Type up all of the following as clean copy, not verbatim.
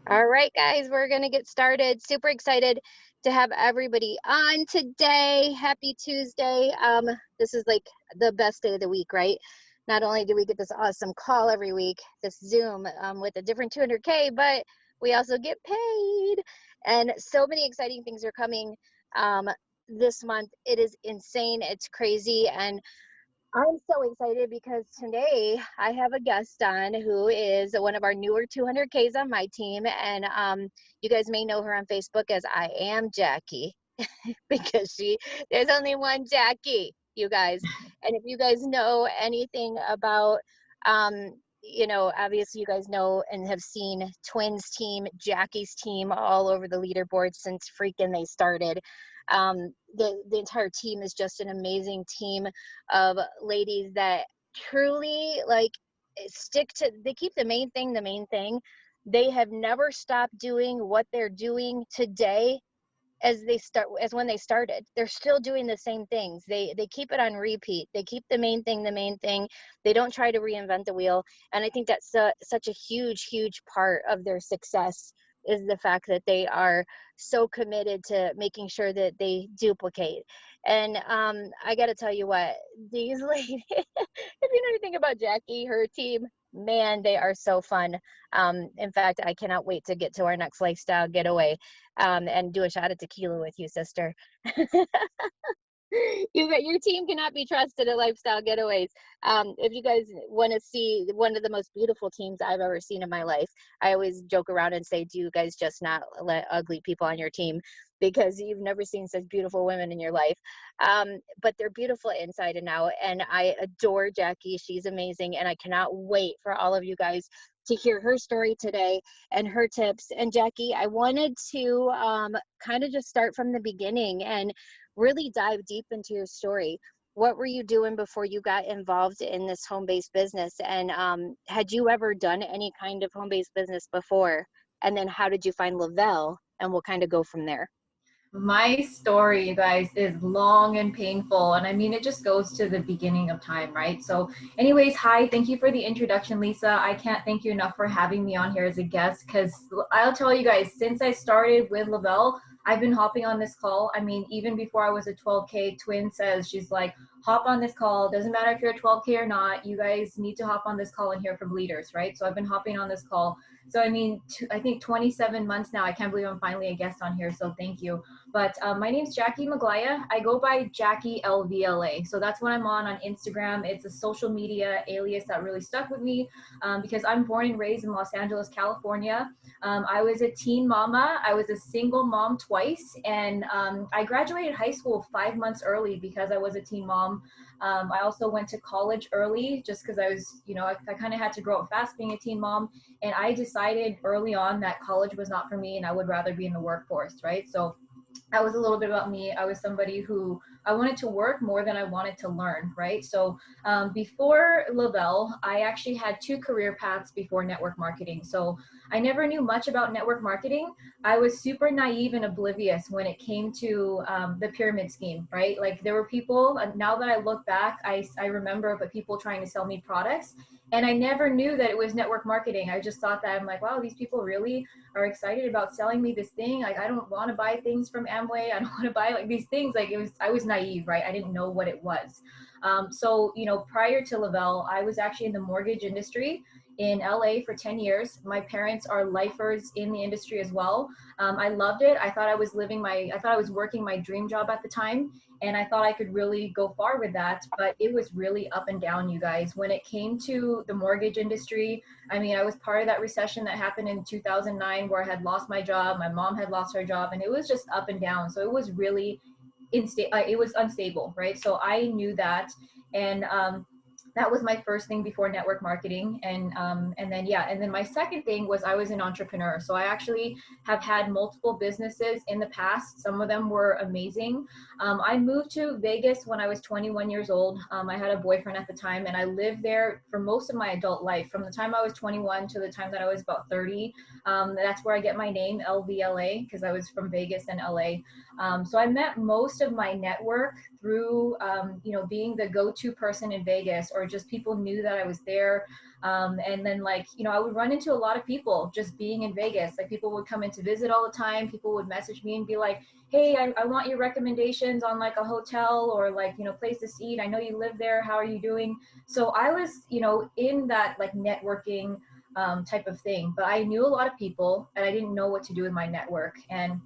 All right, guys, we're going to get started. Super excited to have everybody on today. Happy Tuesday. This is like the best day of the week, right? Not only do we get this awesome call every week, this Zoom with a different 200K, but we also get paid. And so many exciting things are coming this month. It is insane. It's crazy. And I'm so excited because today I have a guest on who is one of our newer 200Ks on my team. And you guys may know her on Facebook as I Am Jackie because there's only one Jackie, you guys. And if you guys know anything about, obviously you guys know and have seen Twins team, Jackie's team all over the leaderboard since freaking they started. The entire team is just an amazing team of ladies that truly like they keep the main thing the main thing. They have never stopped doing what they're doing today as when they started. They're still doing the same things. They keep it on repeat. They keep the main thing the main thing. They don't try to reinvent the wheel. And I think that's such a huge part of their success, is the fact that they are so committed to making sure that they duplicate. And I got to tell you what, these ladies, if you know anything about Jackie, her team, man, they are so fun. In fact, I cannot wait to get to our next lifestyle getaway and do a shot of tequila with you, sister. Your team cannot be trusted at lifestyle getaways. If you guys want to see one of the most beautiful teams I've ever seen in my life, I always joke around and say, do you guys just not let ugly people on your team, because you've never seen such beautiful women in your life. But they're beautiful inside and out, and I adore Jackie. She's amazing, and I cannot wait for all of you guys to hear her story today and her tips. And Jackie, I wanted to kind of just start from the beginning and really dive deep into your story. What were you doing before you got involved in this home-based business? And had you ever done any kind of home-based business before? And then how did you find Lvla? And we'll kind of go from there. My story, you guys, is long and painful. And I mean, it just goes to the beginning of time, right? So anyways, hi, thank you for the introduction, Lisa. I can't thank you enough for having me on here as a guest, because I'll tell you guys, since I started with Lvla, I've been hopping on this call. I mean, even before I was a 12K, Twin says, she's like, hop on this call. Doesn't matter if you're a 12K or not. You guys need to hop on this call and hear from leaders, right? So I've been hopping on this call. So I mean, I think 27 months now. I can't believe I'm finally a guest on here. So thank you. But my name's Jackie Maglaya. I go by Jackie Lvla. So that's what I'm on Instagram. It's a social media alias that really stuck with me because I'm born and raised in Los Angeles, California. I was a teen mama. I was a single mom twice. And I graduated high school 5 months early because I was a teen mom. I also went to college early just because I was, I kind of had to grow up fast being a teen mom. And I decided early on that college was not for me and I would rather be in the workforce, right? So that was a little bit about me. I was somebody who I wanted to work more than I wanted to learn, right? So before Lvla, I actually had 2 career paths before network marketing. So I never knew much about network marketing. I was super naive and oblivious when it came to the pyramid scheme, right? Like there were people, now that I look back, I remember, but people trying to sell me products. And I never knew that it was network marketing. I just thought that I'm like, wow, these people really are excited about selling me this thing. Like, I don't want to buy things from Amway. I don't want to buy like these things. Like I was naive, right? I didn't know what it was. So, prior to Lvla, I was actually in the mortgage industry in LA for 10 years. My parents are lifers in the industry as well. I loved it. I thought I was working my dream job at the time. And I thought I could really go far with that, but it was really up and down, you guys. When it came to the mortgage industry, I mean, I was part of that recession that happened in 2009 where I had lost my job, my mom had lost her job, and it was just up and down. So it was really it was unstable, right? So I knew that. And that was my first thing before network marketing. And then my second thing was I was an entrepreneur. So I actually have had multiple businesses in the past. Some of them were amazing. I moved to Vegas when I was 21 years old. I had a boyfriend at the time, and I lived there for most of my adult life, from the time I was 21 to the time that I was about 30. That's where I get my name, Lvla, because I was from Vegas and LA. So I met most of my network through, you know, being the go-to person in Vegas, or just people knew that I was there. And then like, you know, I would run into a lot of people just being in Vegas. Like people would come in to visit all the time. People would message me and be like, hey, I want your recommendations on like a hotel or like, you know, places to eat. I know you live there. How are you doing? So I was, you know, in that like networking type of thing, but I knew a lot of people and I didn't know what to do with my network. And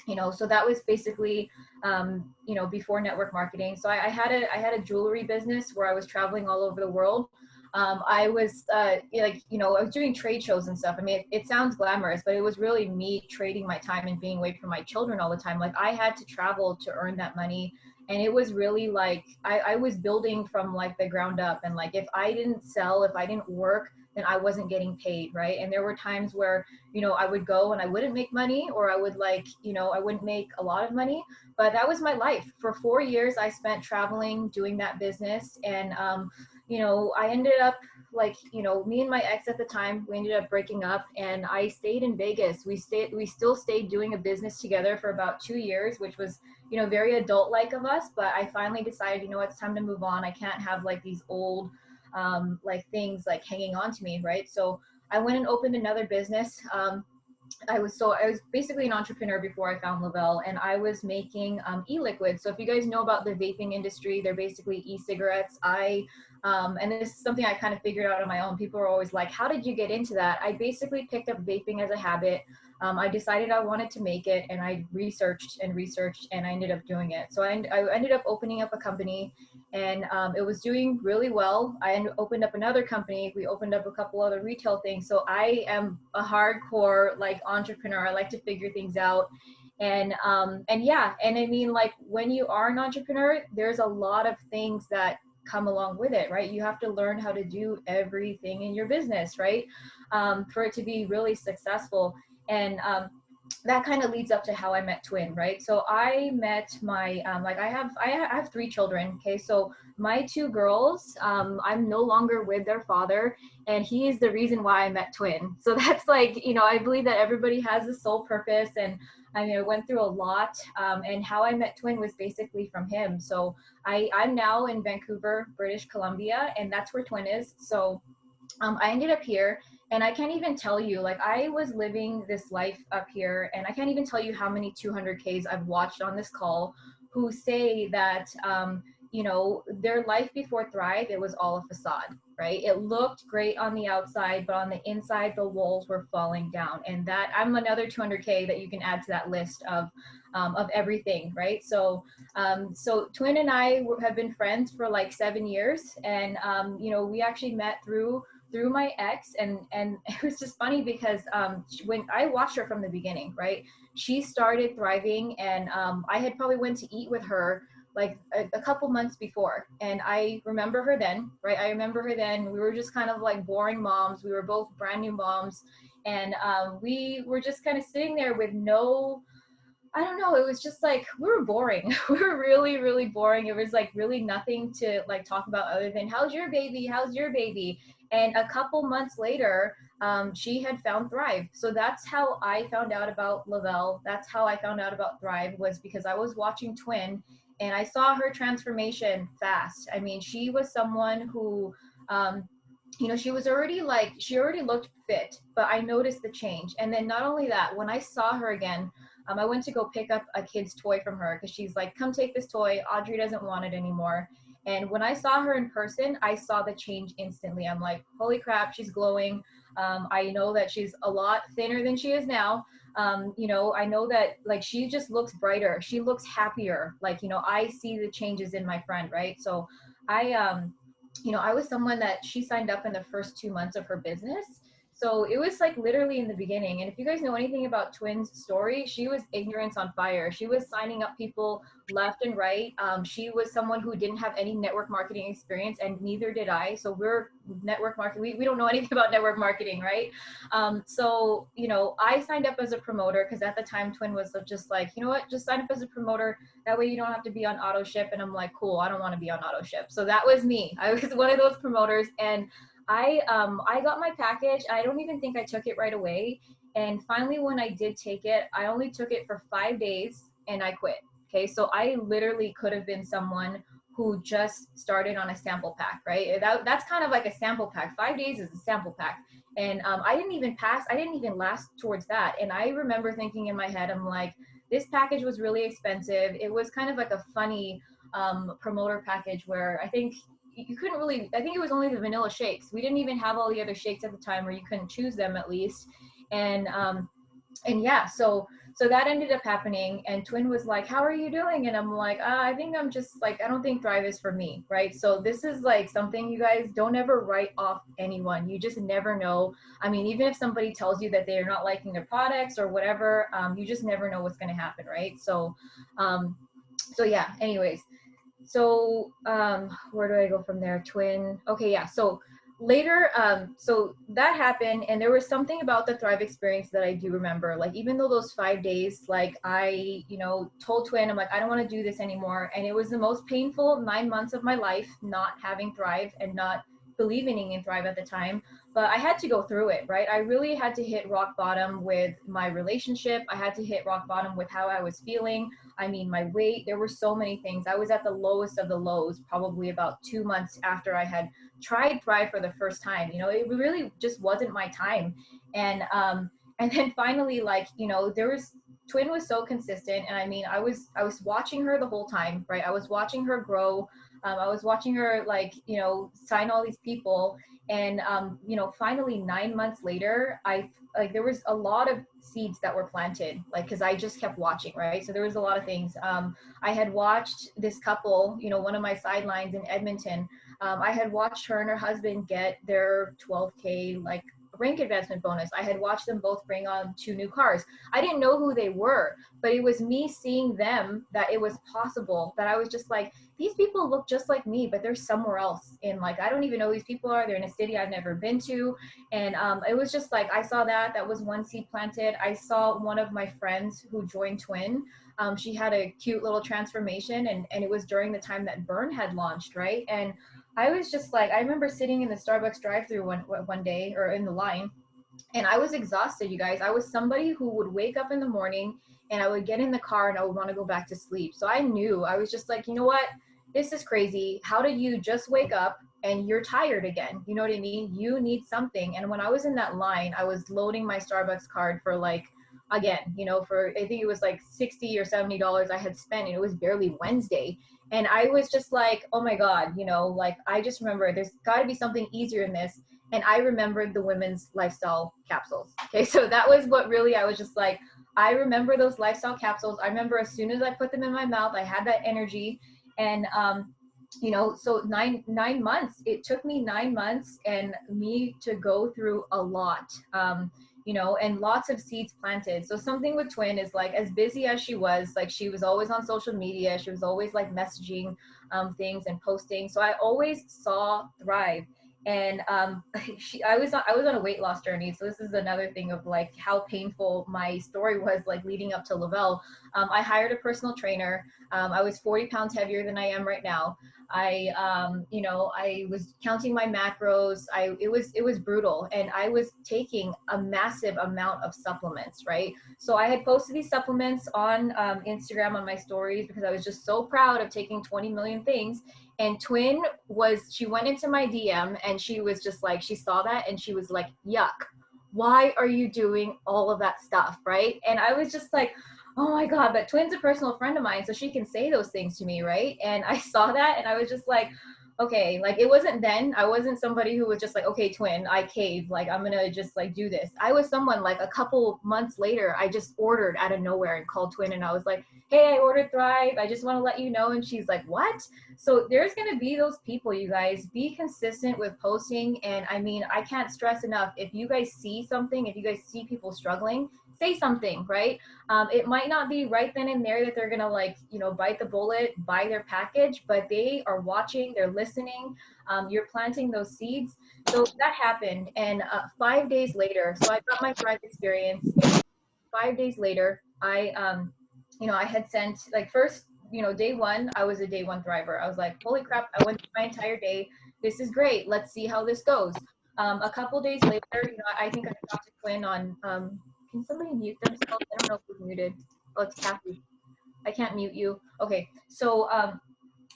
you know, so that was basically you know, before network marketing. So I had a jewelry business where I was traveling all over the world. I was like, you know, I was doing trade shows and stuff. I mean, it sounds glamorous, but it was really me trading my time and being away from my children all the time. Like I had to travel to earn that money. And it was really like, I was building from like the ground up. And like, if I didn't sell, if I didn't work, then I wasn't getting paid. Right. And there were times where, you know, I would go and I wouldn't make money, or I would like, you know, I wouldn't make a lot of money, but that was my life. For 4 years, I spent traveling, doing that business. And, you know, I ended up like, you know, me and my ex at the time, we ended up breaking up, and I stayed in Vegas. We still stayed doing a business together for about 2 years, which was, you know, very adult like of us. But I finally decided, you know, it's time to move on. I can't have like these old, like things like hanging on to me. Right. So I went and opened another business. I was basically an entrepreneur before I found Lvla, and I was making e-liquids. So if you guys know about the vaping industry, they're basically e-cigarettes. And this is something I kind of figured out on my own. People are always like, how did you get into that? I basically picked up vaping as a habit. I decided I wanted to make it, and I researched and researched, and I ended up doing it. So I ended up opening up a company, and it was doing really well. I opened up another company. We opened up a couple other retail things. So I am a hardcore like entrepreneur. I like to figure things out. And yeah, and I mean, like when you are an entrepreneur, there's a lot of things that come along with it, right? You have to learn how to do everything in your business, right? For it to be really successful. And that kind of leads up to how I met Twin, right? So I met my like I have 3 children. Okay, so my 2 girls, I'm no longer with their father, and he is the reason why I met Twin. So that's like, you know, I believe that everybody has a soul purpose, and I mean, I went through a lot, and how I met Twin was basically from him. So I'm now in Vancouver, British Columbia, and that's where Twin is. So I ended up here, and I can't even tell you, like I was living this life up here, and I can't even tell you how many 200Ks I've watched on this call who say that, you know, their life before Thrive, it was all a facade, right? It looked great on the outside, but on the inside, the walls were falling down. And that I'm another 200K that you can add to that list of everything, right? So, so Twin and I have been friends for like 7 years, and you know, we actually met through my ex, and it was just funny because when I watched her from the beginning, right, she started thriving, and I had probably went to eat with her like a couple months before, and I remember her then, right? I remember her then. We were just kind of like boring moms. We were both brand new moms, and we were just kind of sitting there with no, I don't know. It was just like, we were boring. We were really, really boring. It was like really nothing to like talk about other than how's your baby? How's your baby? And a couple months later, she had found Thrive. So that's how I found out about Lvla. That's how I found out about Thrive, was because I was watching Twin, and I saw her transformation fast. I mean, she was someone who, you know, she was already like, she already looked fit, but I noticed the change. And then not only that, when I saw her again, I went to go pick up a kid's toy from her because she's like, come take this toy. Audrey doesn't want it anymore. And when I saw her in person, I saw the change instantly. I'm like, holy crap, she's glowing. I know that she's a lot thinner than she is now. You know, I know that like she just looks brighter. She looks happier. Like, you know, I see the changes in my friend, right? So you know, I was someone that she signed up in the first 2 months of her business. So it was like literally in the beginning. And if you guys know anything about Twin's story, she was ignorance on fire. She was signing up people left and right. She was someone who didn't have any network marketing experience, and neither did I. So we're network marketing. We don't know anything about network marketing, right? So, you know, I signed up as a promoter because at the time Twin was just like, you know what, just sign up as a promoter. That way you don't have to be on auto ship. And I'm like, cool, I don't want to be on auto ship. So that was me. I was one of those promoters. And I got my package. I don't even think I took it right away. And finally, when I did take it, I only took it for 5 days and I quit. Okay, so I literally could have been someone who just started on a sample pack, right? That's kind of like a sample pack. 5 days is a sample pack. And I didn't even last towards that. And I remember thinking in my head, I'm like, this package was really expensive. It was kind of like a funny promoter package where I think you couldn't really, I think it was only the vanilla shakes. We didn't even have all the other shakes at the time, or you couldn't choose them at least. And yeah, so that ended up happening, and Twin was like, how are you doing? And I'm like, I think I'm just like, I don't think Thrive is for me, right? So this is like something, you guys, don't ever write off anyone. You just never know. I mean, even if somebody tells you that they're not liking their products or whatever, you just never know what's going to happen, right? So yeah, anyways, so where do I go from there? Twin. Okay, yeah. So later, so that happened, and there was something about the Thrive experience that I do remember. Like, even though those 5 days, like I, told Twin, I'm like, I don't want to do this anymore. And it was the most painful 9 months of my life, not having Thrive and not believing in Thrive at the time. But I had to go through it, right? I really had to hit rock bottom with my relationship. I had to hit rock bottom with how I was feeling. I mean, my weight, there were so many things. I was at the lowest of the lows, probably about 2 months after I had tried Thrive for the first time. It really just wasn't my time. And then finally, like, there was, Twin was so consistent. And I mean, I was watching her the whole time, right? I was watching her grow. I was watching her, like, sign all these people. And, finally 9 months later, there was a lot of seeds that were planted, like, cause I just kept watching, right? So there was a lot of things. I had watched this couple, one of my sidelines in Edmonton. I had watched her and her husband get their 12K, like, rank advancement bonus. I had watched them both bring on 2 new cars. I didn't know who they were, but it was me seeing them that it was possible, that I was just like, these people look just like me, but they're somewhere else. And like, I don't even know who these people are. They're in a city I've never been to. And it was just like, I saw that was one seed planted. I saw one of my friends who joined Twin. She had a cute little transformation, and it was during the time that Burn had launched, right? And I was just like, I remember sitting in the Starbucks drive-through one day, or in the line, and I was exhausted, you guys. I was somebody who would wake up in the morning and I would get in the car and I would want to go back to sleep. So I knew, I was just like, you know what? This is crazy. How did you just wake up and you're tired again? You know what I mean? You need something. And when I was in that line, I was loading my Starbucks card for, like, again, for, I think it was like $60 or $70 I had spent, and it was barely Wednesday. And I was just like, oh my God, like, I just remember there's got to be something easier in this. And I remembered the women's lifestyle capsules. Okay, so that was what really, I was just like, I remember those lifestyle capsules. I remember as soon as I put them in my mouth, I had that energy. And so nine months, it took me 9 months and me to go through a lot. And lots of seeds planted. So something with Twin is, like, as busy as she was, like, she was always on social media. She was always, like, messaging things and posting. So I always saw Thrive. And I was on a weight loss journey. So this is another thing of, like, how painful my story was, like, leading up to Lvla. I hired a personal trainer. I was 40 pounds heavier than I am right now. I was counting my macros. It was brutal. And I was taking a massive amount of supplements, right? So I had posted these supplements on Instagram on my stories because I was just so proud of taking 20 million things. And Twin she went into my DM and she was just like, she saw that and she was like, yuck, why are you doing all of that stuff, right? And I was just like, oh my God, but Twin's a personal friend of mine, so she can say those things to me, right? And I saw that and I was just like, okay, like, it wasn't then, I wasn't somebody who was just like, okay, Twin, I caved, like, I'm gonna just, like, do this. I was someone, like, a couple months later, I just ordered out of nowhere and called Twin and I was like, hey, I ordered Thrive, I just want to let you know. And she's like, what? So there's gonna be those people, you guys. Be consistent with posting. And I mean, I can't stress enough, if you guys see something, if you guys see people struggling, say something, right? It might not be right then and there that they're gonna, like, bite the bullet, buy their package, but they are watching, they're listening, you're planting those seeds. So that happened. And 5 days later, so I got my Thrive experience. 5 days later, I had sent, like, first, day one, I was a day one thriver. I was like, holy crap, I went through my entire day. This is great. Let's see how this goes. A couple days later, I think I talked to Quinn on, can somebody mute themselves? I don't know if we're muted. Oh, it's Kathy. I can't mute you. Okay.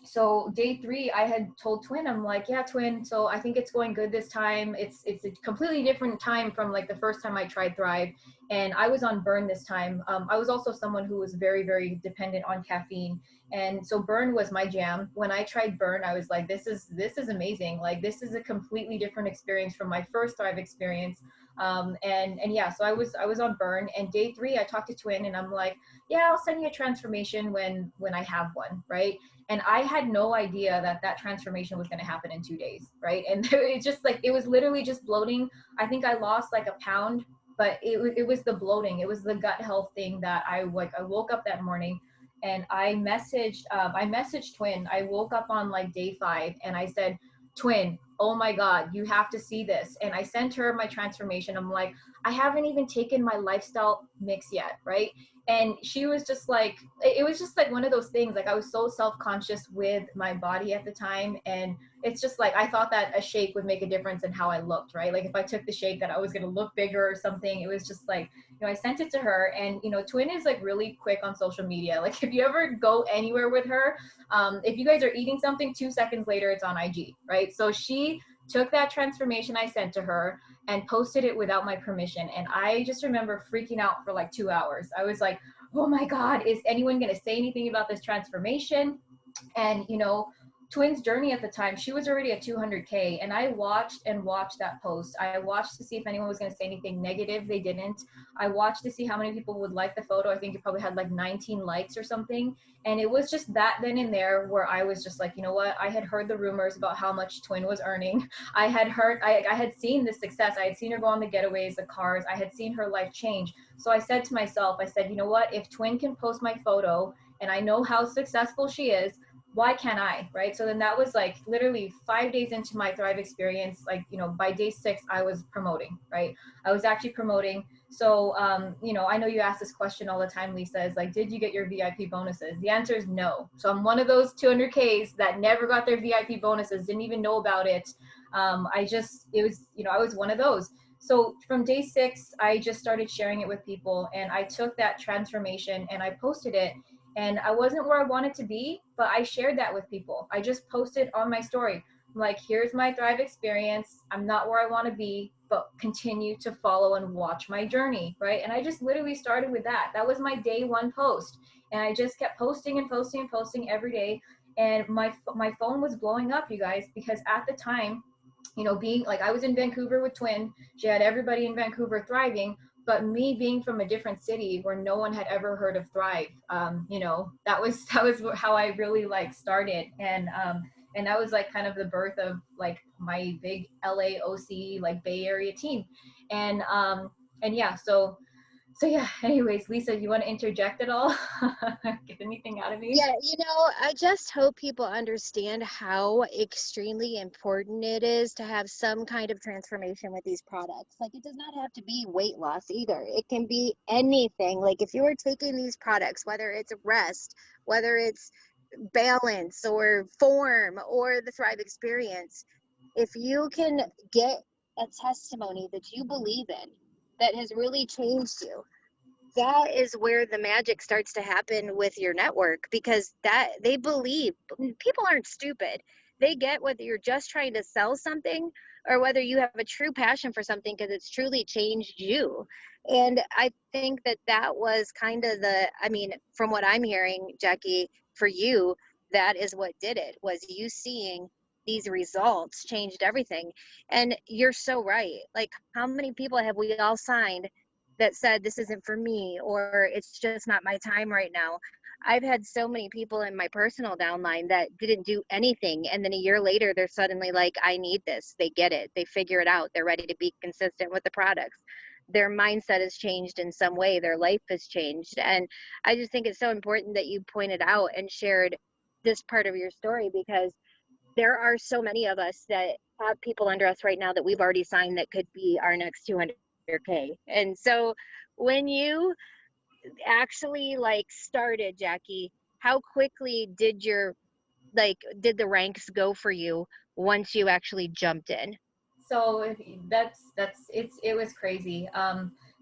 So day 3, I had told Twin, I'm like, yeah, Twin, so I think it's going good this time. It's a completely different time from like the first time I tried Thrive, and I was on Burn this time. I was also someone who was very, very dependent on caffeine, and so Burn was my jam. When I tried Burn, I was like, this is amazing. Like, this is a completely different experience from my first Thrive experience. And yeah, so I was on Burn, and day 3, I talked to Twin, and I'm like, yeah, I'll send you a transformation when I have one, right? And I had no idea that that transformation was going to happen in 2 days, right? And it just like, it was literally just bloating. I think I lost like a pound, but it was the bloating, it was the gut health thing that I woke up that morning, and I messaged Twin. I woke up on like day 5, and I said, Twin, oh my God, you have to see this. And I sent her my transformation. I'm like, I haven't even taken my lifestyle mix yet, right? And she was just like, it was just like one of those things. Like, I was so self-conscious with my body at the time, and it's just like, I thought that a shake would make a difference in how I looked, right? Like, if I took the shake, that I was going to look bigger or something. It was just like, I sent it to her. And Twin is like really quick on social media. Like, if you ever go anywhere with her, if you guys are eating something, 2 seconds later it's on IG, right? So she took that transformation I sent to her and posted it without my permission. And I just remember freaking out for like 2 hours. I was like, oh my God, is anyone going to say anything about this transformation? And Twin's journey at the time, she was already at 200K, and I watched and watched that post. I watched to see if anyone was going to say anything negative. They didn't. I watched to see how many people would like the photo. I think it probably had like 19 likes or something. And it was just that then and there where I was just like, you know what? I had heard the rumors about how much Twin was earning. I had seen the success. I had seen her go on the getaways, the cars. I had seen her life change. So I said to myself, I said, you know what? If Twin can post my photo and I know how successful she is, why can't I, right? So then that was like literally 5 days into my Thrive experience. Like, by day 6, I was promoting, right? I was actually promoting. So, I know you ask this question all the time, Lisa, is like, did you get your VIP bonuses? The answer is no. So I'm one of those 200Ks that never got their VIP bonuses, didn't even know about it. I was one of those. So from day 6, I just started sharing it with people, and I took that transformation and I posted it. And I wasn't where I wanted to be, but I shared that with people. I just posted on my story, I'm like, here's my Thrive experience. I'm not where I want to be, but continue to follow and watch my journey, right? And I just literally started with that. That was my day 1 post. And I just kept posting and posting and posting every day. And my phone was blowing up, you guys, because at the time, being like, I was in Vancouver with Twin. She had everybody in Vancouver thriving, but me being from a different city where no one had ever heard of Thrive, that was how I really like started. And that was like kind of the birth of like my big LAOC, like Bay Area team. And yeah, so yeah, anyways, Lisa, you want to interject at all? Get anything out of me? Yeah, I just hope people understand how extremely important it is to have some kind of transformation with these products. Like, it does not have to be weight loss either. It can be anything. Like, if you are taking these products, whether it's rest, whether it's balance or form or the Thrive experience, if you can get a testimony that you believe in that has really changed you, that is where the magic starts to happen with your network, because that they believe. People aren't stupid. They get whether you're just trying to sell something or whether you have a true passion for something because it's truly changed you. And I think that that was kind of from what I'm hearing, Jackie, for you, that is what did it, was you seeing these results changed everything. And you're so right. Like, how many people have we all signed that said this isn't for me, or it's just not my time right now? I've had so many people in my personal downline that didn't do anything, and then a year later they're suddenly like, I need this. They get it, they figure it out, they're ready to be consistent with the products. Their mindset has changed in some way, their life has changed. And I just think it's so important that you pointed out and shared this part of your story, because there are so many of us that have people under us right now that we've already signed that could be our next 200K. And so when you actually like started, Jackie, how quickly did the ranks go for you once you actually jumped in? So that's it was crazy.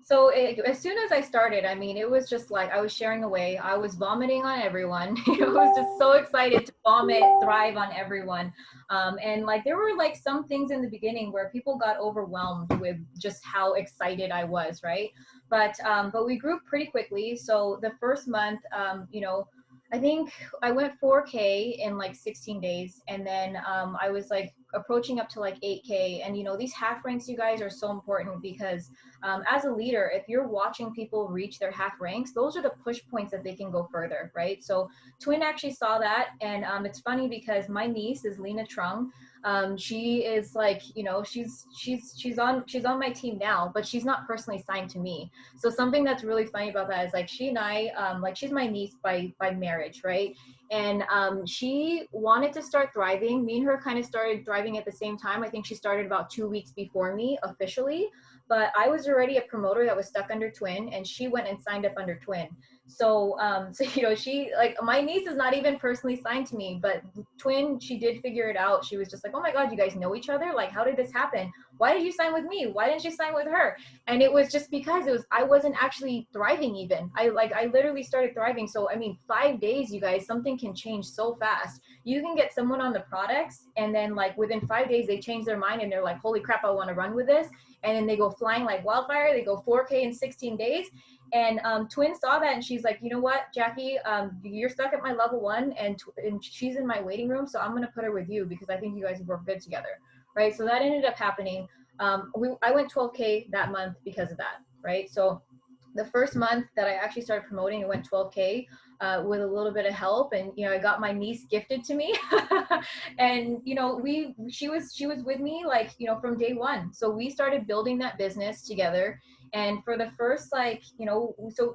So as soon as I started, I mean, it was just like I was sharing away. I was vomiting on everyone. I was just so excited to vomit, thrive on everyone. And like there were like some things in the beginning where people got overwhelmed with just how excited I was, right? But we grew pretty quickly. So the first month, I think I went 4K in like 16 days, and then I was like approaching up to like 8K. And these half ranks, you guys, are so important because as a leader, if you're watching people reach their half ranks, those are the push points that they can go further, right? So Twin actually saw that, and it's funny because my niece is Lena Trung. She is like, she's on my team now, but she's not personally signed to me. So something that's really funny about that is like she and I, like she's my niece by marriage, right? And she wanted to start thriving. Me and her kind of started thriving at the same time. I think she started about 2 weeks before me officially, but I was already a promoter that was stuck under Twin, and she went and signed up under Twin. So she, like, my niece is not even personally signed to me, but Twin, she did figure it out. She was just like, oh my God, you guys know each other? Like, how did this happen? Why did you sign with me? Why didn't you sign with her? And it was just because I wasn't actually thriving even. I literally started thriving. So, I mean, 5 days, you guys, something can change so fast. You can get someone on the products, and then like within 5 days, they change their mind and they're like, holy crap, I want to run with this. And then they go flying like wildfire. They go 4K in 16 days. And Twin saw that, and she's like, you know what, Jackie, you're stuck at my level 1, and she's in my waiting room, so I'm going to put her with you because I think you guys work good together, right? So that ended up happening. I went 12K that month because of that, right? So the first month that I actually started promoting, it went 12K with a little bit of help, and I got my niece gifted to me, and she was with me like from day one. So we started building that business together, and for the first so I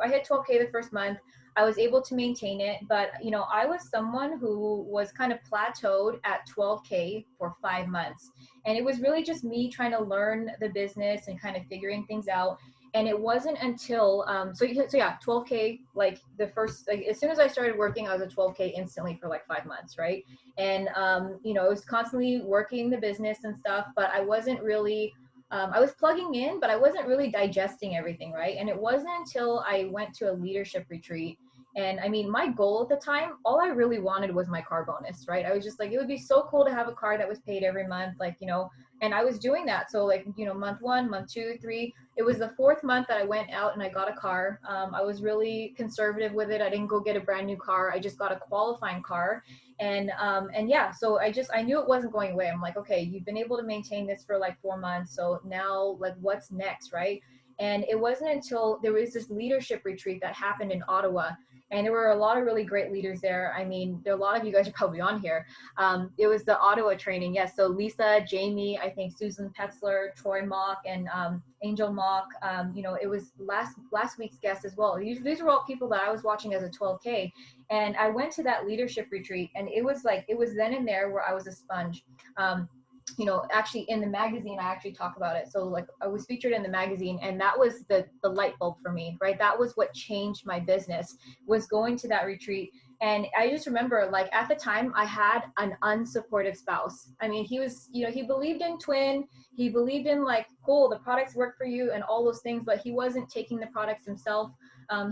hit 12K the first month. I was able to maintain it, but I was someone who was kind of plateaued at 12K for 5 months, and it was really just me trying to learn the business and kind of figuring things out. And it wasn't until so yeah, 12K, like the first, like as soon as I started working, I was at 12K instantly for like 5 months, right? And I was constantly working the business and stuff, but I wasn't really I was plugging in, but I wasn't really digesting everything, right? And it wasn't until I went to a leadership retreat. And I mean, my goal at the time, all I really wanted was my car bonus, right? I was just like, it would be so cool to have a car that was paid every month, like, and I was doing that. So like, month 1, month 2, 3, it was the 4th month that I went out and I got a car. I was really conservative with it. I didn't go get a brand new car. I just got a qualifying car. And yeah, so I knew it wasn't going away. I'm like, okay, you've been able to maintain this for like 4 months. So now like, what's next, right? And it wasn't until there was this leadership retreat that happened in Ottawa. And there were a lot of really great leaders there. I mean, there are a lot of you guys are probably on here. It was the Ottawa training. Yes. So Lisa, Jamie, I think Susan Petzler, Troy Mock, and Angel Mock. It was last week's guest as well. These were all people that I was watching as a 12K. And I went to that leadership retreat, and it was then and there where I was a sponge. Actually in the magazine, I actually talk about it. So like I was featured in the magazine, and that was the light bulb for me, right? That was what changed my business, was going to that retreat. And I just remember, like, at the time I had an unsupportive spouse. I mean, he was, he believed in Twin. He believed in like, cool, the products work for you and all those things, but he wasn't taking the products himself.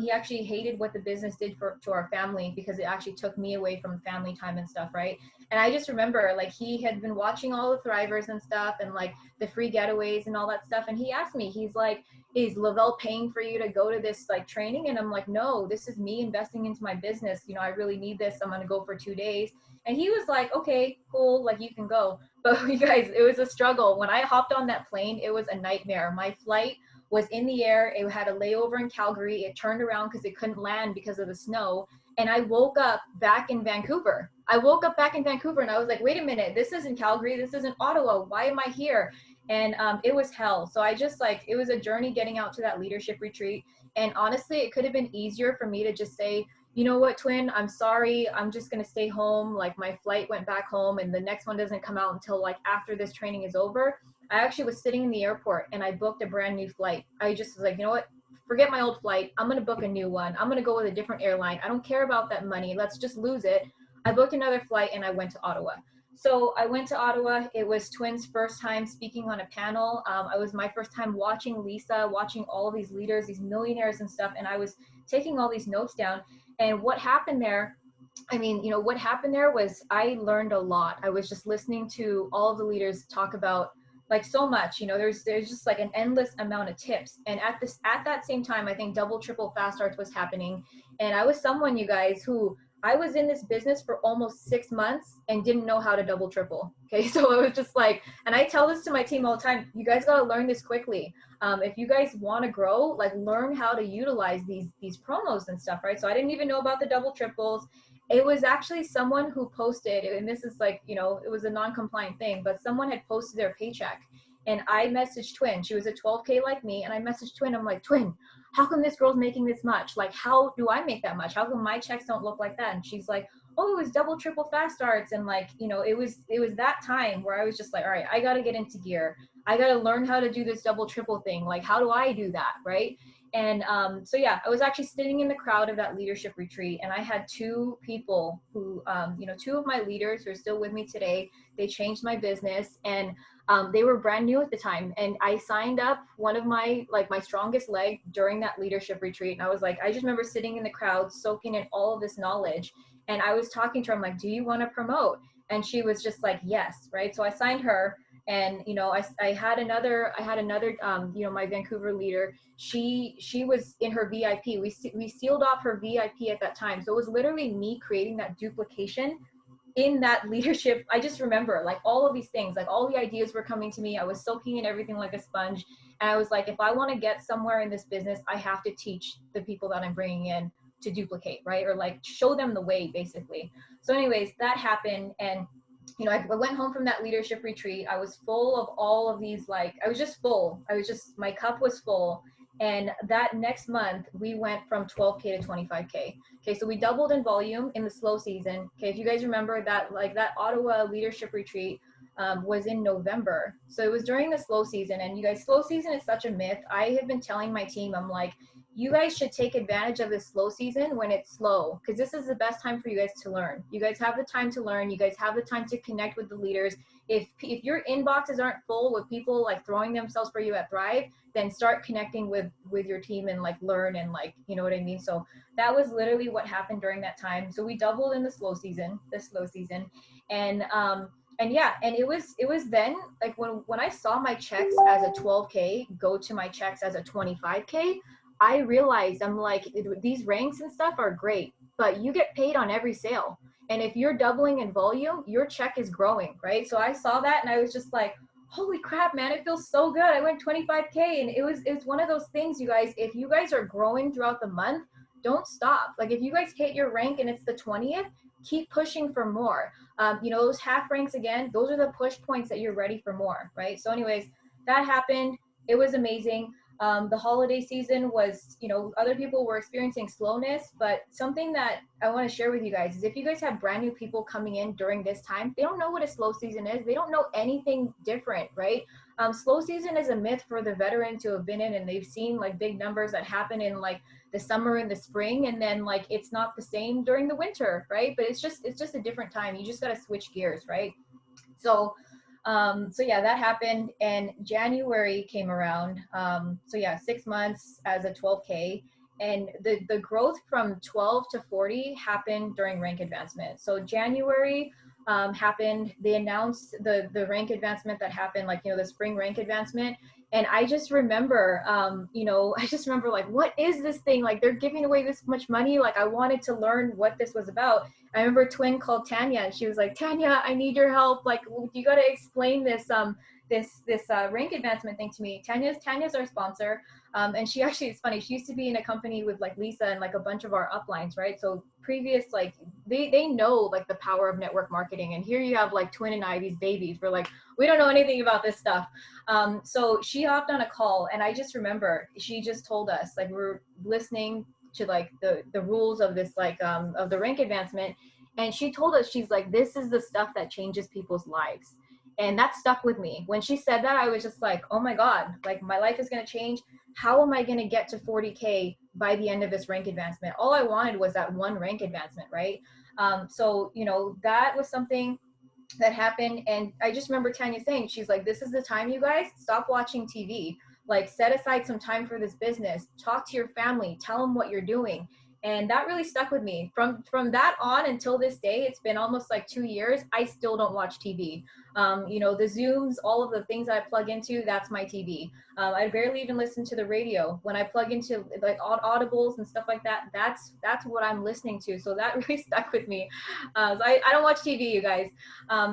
He actually hated what the business did to our family, because it actually took me away from family time and stuff, right? And I just remember, like, he had been watching all the Thrivers and stuff, and like the free getaways and all that stuff. And he asked me, he's like, is Lvla paying for you to go to this like training? And I'm like, no, this is me investing into my business. I really need this. I'm going to go for 2 days. And he was like, okay, cool. Like, you can go. But you guys, it was a struggle. When I hopped on that plane, it was a nightmare. My flight was in the air. It had a layover in Calgary. It turned around because it couldn't land because of the snow. And I woke up back in Vancouver. And I was like, wait a minute, this isn't Calgary. This isn't Ottawa. Why am I here? And it was hell. So I just it was a journey getting out to that leadership retreat. And honestly, it could have been easier for me to just say, you know what, Twin, I'm sorry. I'm just going to stay home. Like, my flight went back home, and the next one doesn't come out until like after this training is over. I actually was sitting in the airport, and I booked a brand new flight. I just was like, you know what? Forget my old flight. I'm going to book a new one. I'm going to go with a different airline. I don't care about that money. Let's just lose it. I booked another flight, and I went to Ottawa. So I went to Ottawa. It was Twins' first time speaking on a panel. It was my first time watching Lisa, watching all of these leaders, these millionaires and stuff. And I was taking all these notes down. And what happened there, I mean, you know, what happened there was I learned a lot. I was just listening to all of the leaders talk about like so much, you know, there's just like an endless amount of tips. And at that same time, I think double, triple fast starts was happening. And I was someone, you guys, who I was in this business for almost 6 months and didn't know how to double triple. Okay. So it was just like, and I tell this to my team all the time, you guys got to learn this quickly. If you guys want to grow, like learn how to utilize these promos and stuff. Right. So I didn't even know about the double triples. It was actually someone who posted, and this is like, you know, it was a non-compliant thing, but someone had posted their paycheck. And I messaged Twin. She was at 12K like me. And I messaged Twin. I'm like, Twin, how come this girl's making this much? Like, how do I make that much? How come my checks don't look like that? And she's like, oh, it was double, triple fast starts. And like, you know, it was that time where I was just like, all right, I got to get into gear. I got to learn how to do this double, triple thing. Like, how do I do that? Right. And so, yeah, I was actually sitting in the crowd of that leadership retreat, and I had two people who, you know, two of my leaders who are still with me today. They changed my business, and they were brand new at the time. And I signed up one of my strongest leg during that leadership retreat. And I was like, I just remember sitting in the crowd, soaking in all of this knowledge. And I was talking to her, I'm like, do you want to promote? And she was just like, yes. Right. So I signed her. And, you know, I had another, you know, my Vancouver leader, she was in her VIP. We sealed off her VIP at that time. So it was literally me creating that duplication in that leadership. I just remember like all of these things, like all the ideas were coming to me. I was soaking in everything like a sponge. And I was like, if I want to get somewhere in this business, I have to teach the people that I'm bringing in to duplicate, right? Or like show them the way, basically. So anyways, that happened. And you know, I went home from that leadership retreat. I was full of all of these, like, I was just full. My cup was full. And that next month, we went from 12K to 25K. Okay, so we doubled in volume in the slow season. Okay, if you guys remember that, like that Ottawa leadership retreat was in November. So it was during the slow season. And you guys, slow season is such a myth. I have been telling my team, I'm like, you guys should take advantage of this slow season when it's slow, because this is the best time for you guys to learn. You guys have the time to learn. You guys have the time to connect with the leaders. If your inboxes aren't full with people like throwing themselves for you at Thrive, then start connecting with your team and like learn and like, you know what I mean? So that was literally what happened during that time. So we doubled in the slow season. And yeah, and it was then like when I saw my checks as a 12K go to my checks as a 25K, I realized I'm like, these ranks and stuff are great, but you get paid on every sale. And if you're doubling in volume, your check is growing, right? So I saw that and I was just like, holy crap, man, it feels so good. I went 25K, and it's one of those things, you guys, if you guys are growing throughout the month, don't stop. Like if you guys hit your rank and it's the 20th, keep pushing for more. You know, those half ranks, again, those are the push points that you're ready for more, right? So anyways, that happened. It was amazing. The holiday season was, you know, other people were experiencing slowness, but something that I want to share with you guys is if you guys have brand new people coming in during this time, they don't know what a slow season is. They don't know anything different, right? Slow season is a myth for the veteran to have been in, and they've seen like big numbers that happen in like the summer and the spring, and then like it's not the same during the winter, right? But it's just a different time. You just got to switch gears, right? So so yeah, that happened, and January came around. So yeah, 6 months as a 12K, and the growth from 12 to 40 happened during rank advancement. So January happened. They announced the rank advancement that happened, like, you know, the spring rank advancement. And I just remember, you know, I just remember like, what is this thing? Like they're giving away this much money. Like I wanted to learn what this was about. I remember Twin called Tanya, and she was like, Tanya, I need your help. Like, you got to explain this, this rank advancement thing to me. Tanya's our sponsor. And she actually, it's funny, she used to be in a company with like Lisa and like a bunch of our uplines, right? So previous, like they know like the power of network marketing. And here you have like Twin and I, these babies, we're like, we don't know anything about this stuff. So she hopped on a call, and I just remember she just told us, like, we're listening to like the rules of this, like of the rank advancement, and she told us, she's like, this is the stuff that changes people's lives. And that stuck with me. When she said that, I was just like, oh my God, like my life is going to change. How am I going to get to 40K by the end of this rank advancement? All I wanted was that one rank advancement, right? So, you know, that was something that happened. And I just remember Tanya saying, she's like, this is the time, you guys, stop watching TV. Like, set aside some time for this business, talk to your family, tell them what you're doing. And that really stuck with me. From that on until this day, it's been almost like 2 years, I still don't watch TV. You know, the Zooms, all of the things I plug into, that's my TV. I barely even listen to the radio. When I plug into like audibles and stuff like that, that's what I'm listening to. So that really stuck with me. So I don't watch TV, you guys.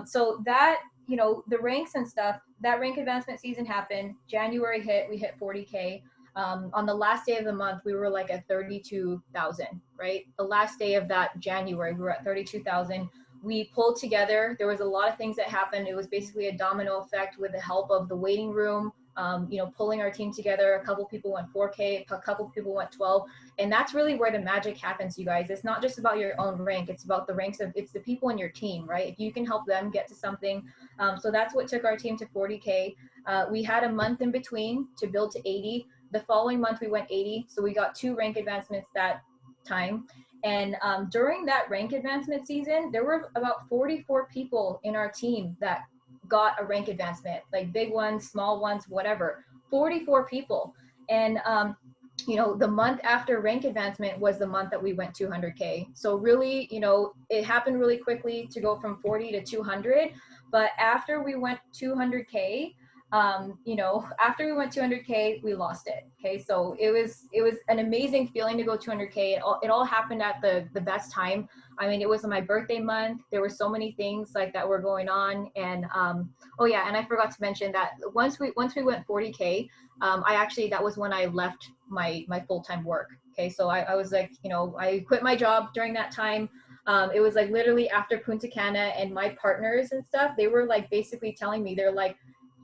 So that, you know, the ranks and stuff, that rank advancement season happened. January hit, we hit 40K. On the last day of the month, we were like at 32,000, right? The last day of that January, we were at 32,000. We pulled together. There was a lot of things that happened. It was basically a domino effect with the help of the waiting room, you know, pulling our team together. A couple people went 4K, a couple people went 12. And that's really where the magic happens, you guys. It's not just about your own rank. It's about the ranks of, it's the people in your team, right? If you can help them get to something. So that's what took our team to 40K. We had a month in between to build to 80. The following month, we went 80. So we got 2 rank advancements that time. And during that rank advancement season, there were about 44 people in our team that got a rank advancement, like big ones, small ones, whatever. 44 people. And you know, the month after rank advancement was the month that we went 200K. So really, you know, it happened really quickly to go from 40 to 200. But after we went 200K, you know, after we went 200K, we lost it. Okay, so it was an amazing feeling to go 200K. It all happened at the best time. I mean, it was my birthday month. There were so many things like that were going on. And oh yeah, and I forgot to mention that once we went 40K, I actually, that was when I left my full-time work. Okay, so I was like, you know, I quit my job during that time. It was like literally after Punta Cana, and my partners and stuff, they were like basically telling me, they're like,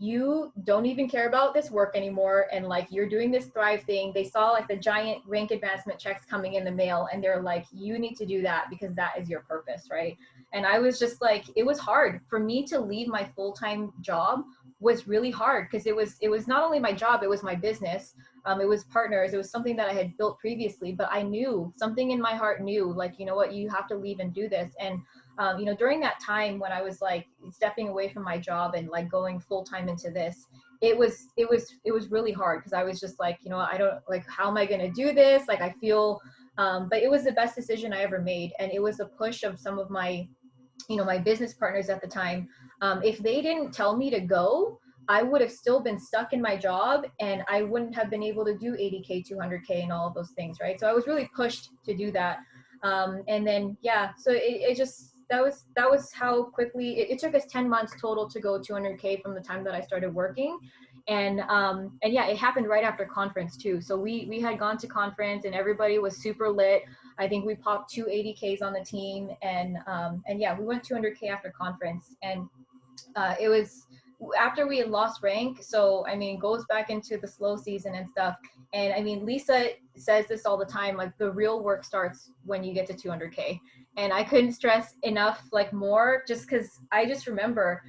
you don't even care about this work anymore, and like you're doing this Thrive thing. They saw like the giant rank advancement checks coming in the mail, and they're like, you need to do that because that is your purpose, right? And I was just like, it was hard for me to leave my full-time job. Was really hard because it was not only my job, it was my business. It was partners, it was something that I had built previously, but I knew, something in my heart knew, like, you know what, you have to leave and do this. And you know, during that time when I was like stepping away from my job and like going full-time into this, it was really hard because I was just like, you know, I don't, like, how am I going to do this? Like, I feel, but it was the best decision I ever made. And it was a push of some of my, you know, my business partners at the time. If they didn't tell me to go, I would have still been stuck in my job, and I wouldn't have been able to do 80K, 200K, and all of those things, right? So I was really pushed to do that. And then, yeah, so it just, that was how quickly, it took us 10 months total to go 200K from the time that I started working. And yeah, it happened right after conference too. So we had gone to conference and everybody was super lit. I think we popped 280Ks on the team, and yeah, we went 200K after conference. And it was after we had lost rank. So I mean, goes back into the slow season and stuff. And I mean, Lisa says this all the time, like the real work starts when you get to 200K. And I couldn't stress enough, like, more, just because I just remember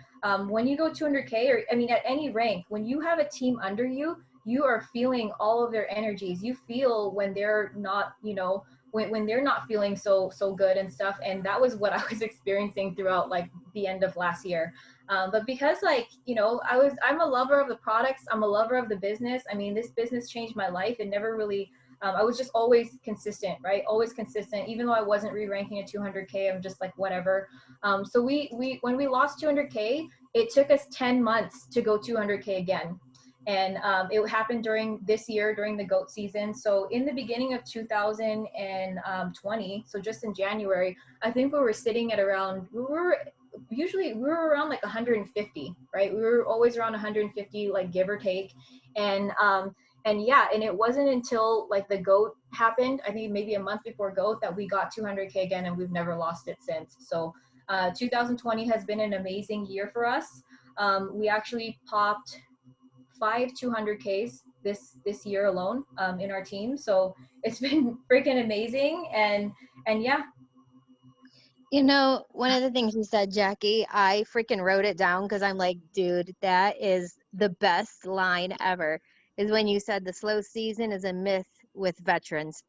when you go 200K, or I mean at any rank, when you have a team under you, you are feeling all of their energies. You feel when they're not, you know, when they're not feeling so good and stuff. And that was what I was experiencing throughout like the end of last year. But because, like, you know, I'm a lover of the products, I'm a lover of the business. I mean, this business changed my life. It never really, I was just always consistent, right? Always consistent. Even though I wasn't re-ranking at 200K, I'm just like, whatever. So when we lost 200K, it took us 10 months to go 200K again. And it happened during this year, during the goat season. So in the beginning of 2020, so just in January, I think we were sitting at around, we were around like 150, right? We were always around 150, like, give or take. And yeah, and it wasn't until like the goat happened, I think maybe a month before goat, that we got 200K again, and we've never lost it since. So 2020 has been an amazing year for us. We actually popped 5 200Ks this year alone in our team. So it's been freaking amazing. And yeah. You know, one of the things you said, Jackie, I freaking wrote it down because I'm like, dude, that is the best line ever. Is when you said the slow season is a myth with veterans.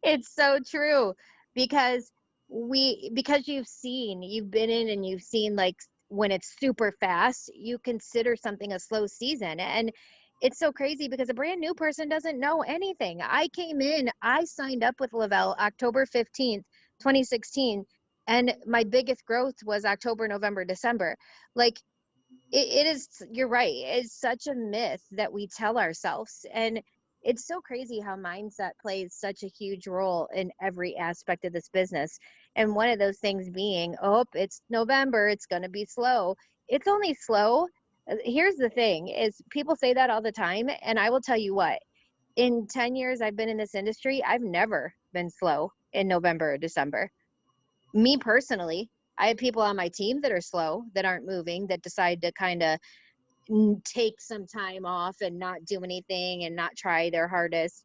It's so true because you've been in and you've seen, like, when it's super fast, you consider something a slow season. And it's so crazy because a brand new person doesn't know anything. I signed up with Lvla October 15th, 2016, and my biggest growth was October, November, December. Like it is, you're right, it's such a myth that we tell ourselves. And it's so crazy how mindset plays such a huge role in every aspect of this business. And one of those things being, oh, it's November, it's going to be slow. It's only slow. Here's the thing is, people say that all the time, and I will tell you what, in 10 years I've been in this industry, I've never been slow in November or December. Me personally, I have people on my team that are slow, that aren't moving, that decide to kind of take some time off and not do anything and not try their hardest.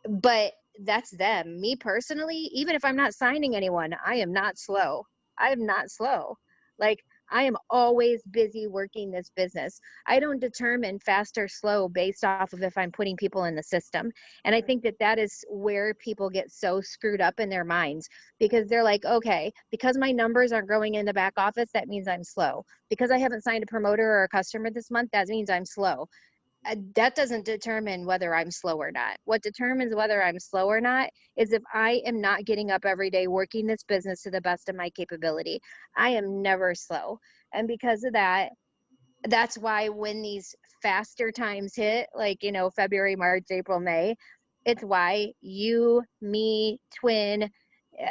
But that's them. Me personally, even if I'm not signing anyone, I am not slow. I am not slow. Like, I am always busy working this business. I don't determine fast or slow based off of if I'm putting people in the system. And I think that that is where people get so screwed up in their minds, because they're like, okay, because my numbers aren't growing in the back office, that means I'm slow. Because I haven't signed a promoter or a customer this month, that means I'm slow. That doesn't determine whether I'm slow or not. What determines whether I'm slow or not is if I am not getting up every day working this business to the best of my capability. I am never slow. And because of that, that's why when these faster times hit, like, February, March, April, May, it's why you, me, Twin,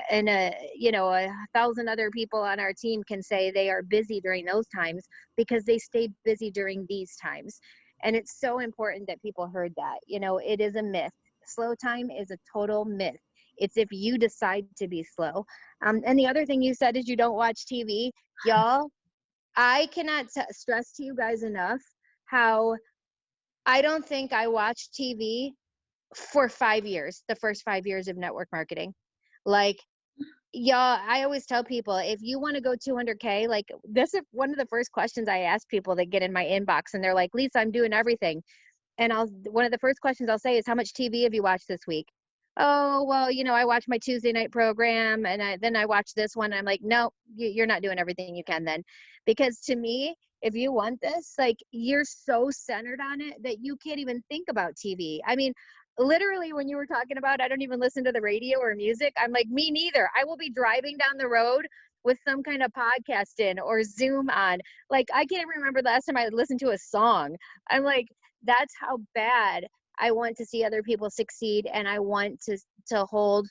and a thousand other people on our team can say they are busy during those times, because they stay busy during these times. And it's so important that people heard that. It is a myth. Slow time is a total myth. It's if you decide to be slow. And the other thing you said is you don't watch TV. Y'all, I cannot stress to you guys enough how I don't think I watched TV for 5 years, the first 5 years of network marketing. Like, y'all, I always tell people, if you want to go 200K, like, this is one of the first questions I ask people that get in my inbox, and they're like, Lisa, I'm doing everything. And one of the first questions I'll say is, how much TV have you watched this week? Oh, well, I watch my Tuesday night program, and then I watch this one. I'm like, no, you're not doing everything you can then. Because to me, if you want this, like, you're so centered on it that you can't even think about TV. I mean, literally, when you were talking about, I don't even listen to the radio or music, I'm like, me neither. I will be driving down the road with some kind of podcast in or Zoom on. Like, I can't remember the last time I listened to a song. I'm like, that's how bad I want to see other people succeed, and I want to hold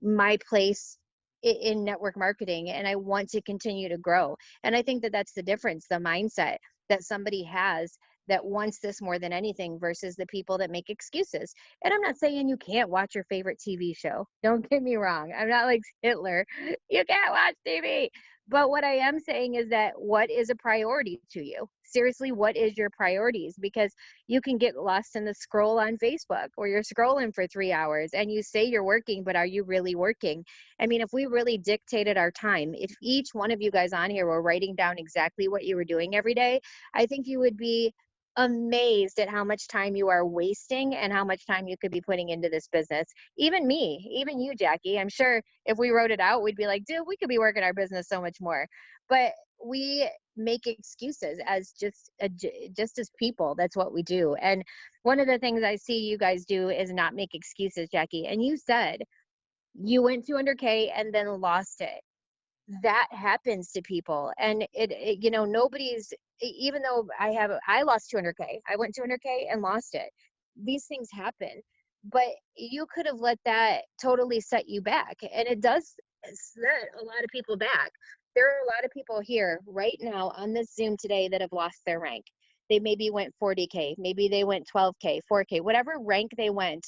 my place in network marketing, and I want to continue to grow. And I think that that's the difference, the mindset that somebody has that wants this more than anything versus the people that make excuses. And I'm not saying you can't watch your favorite TV show. Don't get me wrong. I'm not like Hitler. You can't watch TV. But what I am saying is that, what is a priority to you? Seriously, what is your priorities? Because you can get lost in the scroll on Facebook, where you're scrolling for 3 hours and you say you're working, but are you really working? I mean, if we really dictated our time, if each one of you guys on here were writing down exactly what you were doing every day, I think you would be amazed at how much time you are wasting and how much time you could be putting into this business. Even me, even you, Jackie, I'm sure if we wrote it out, we'd be like, dude, we could be working our business so much more. But we make excuses as just as people. That's what we do. And one of the things I see you guys do is not make excuses, Jackie. And you said you went 200K and then lost it. That happens to people. And nobody's, even though I lost 200K, I went 200K and lost it. These things happen, but you could have let that totally set you back. And it does set a lot of people back. There are a lot of people here right now on this Zoom today that have lost their rank. They maybe went 40K, maybe they went 12K, 4K, whatever rank they went,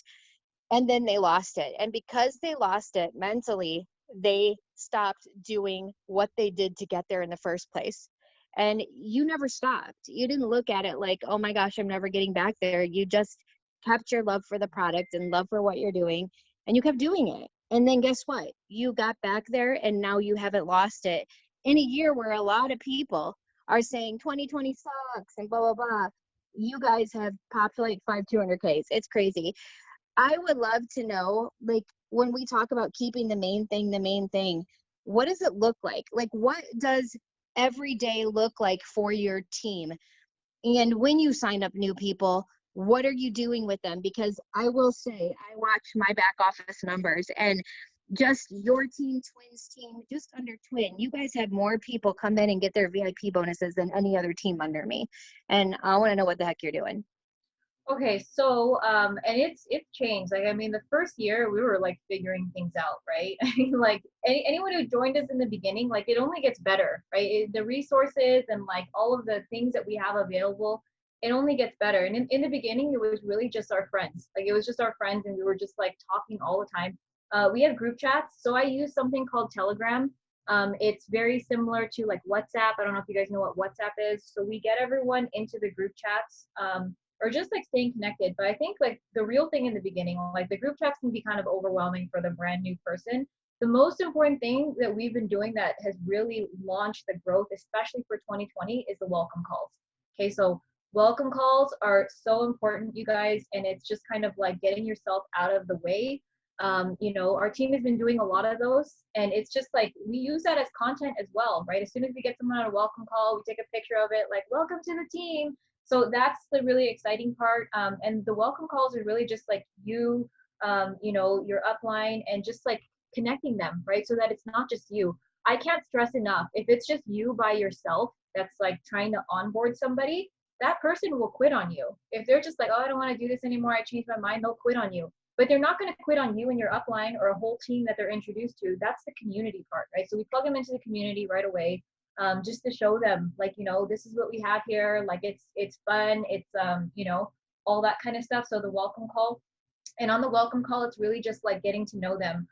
and then they lost it. And because they lost it mentally, they stopped doing what they did to get there in the first place. And you never stopped. You didn't look at it like, oh my gosh, I'm never getting back there. You just kept your love for the product and love for what you're doing, and you kept doing it. And then guess what? You got back there, and now you haven't lost it. In a year where a lot of people are saying 2020 sucks and blah, blah, blah, you guys have popped like 200Ks. It's crazy. I would love to know, like, when we talk about keeping the main thing, what does it look like? Like, what does every day look like for your team? And when you sign up new people, what are you doing with them? Because I will say, I watch my back office numbers, and just your team, Twins team, just under Twin, you guys have more people come in and get their VIP bonuses than any other team under me. And I want to know what the heck you're doing. Okay, so and it's changed. Like, I mean, the first year we were like figuring things out, right? I mean, like anyone who joined us in the beginning, like it only gets better, right? The resources and like all of the things that we have available, it only gets better. And in the beginning, it was really just our friends. Like it was just our friends, and we were just like talking all the time. We have group chats, so I use something called Telegram. It's very similar to like WhatsApp. I don't know if you guys know what WhatsApp is. So we get everyone into the group chats. Or just like staying connected. But I think like the real thing in the beginning, like the group chats can be kind of overwhelming for the brand new person. The most important thing that we've been doing that has really launched the growth, especially for 2020, is the welcome calls. Okay, so welcome calls are so important, you guys, and it's just kind of like getting yourself out of the way. Our team has been doing a lot of those, and it's just like we use that as content as well, right? As soon as we get someone on a welcome call, we take a picture of it, like welcome to the team. So that's the really exciting part. And the welcome calls are really just like your upline, and just like connecting them, right? So that it's not just you. I can't stress enough. If it's just you by yourself that's like trying to onboard somebody, that person will quit on you. If they're just like, oh, I don't want to do this anymore, I changed my mind, they'll quit on you. But they're not going to quit on you and your upline or a whole team that they're introduced to. That's the community part, right? So we plug them into the community right away, just to show them like, this is what we have here. Like it's fun. It's all that kind of stuff. So the welcome call, and on the welcome call, it's really just like getting to know them.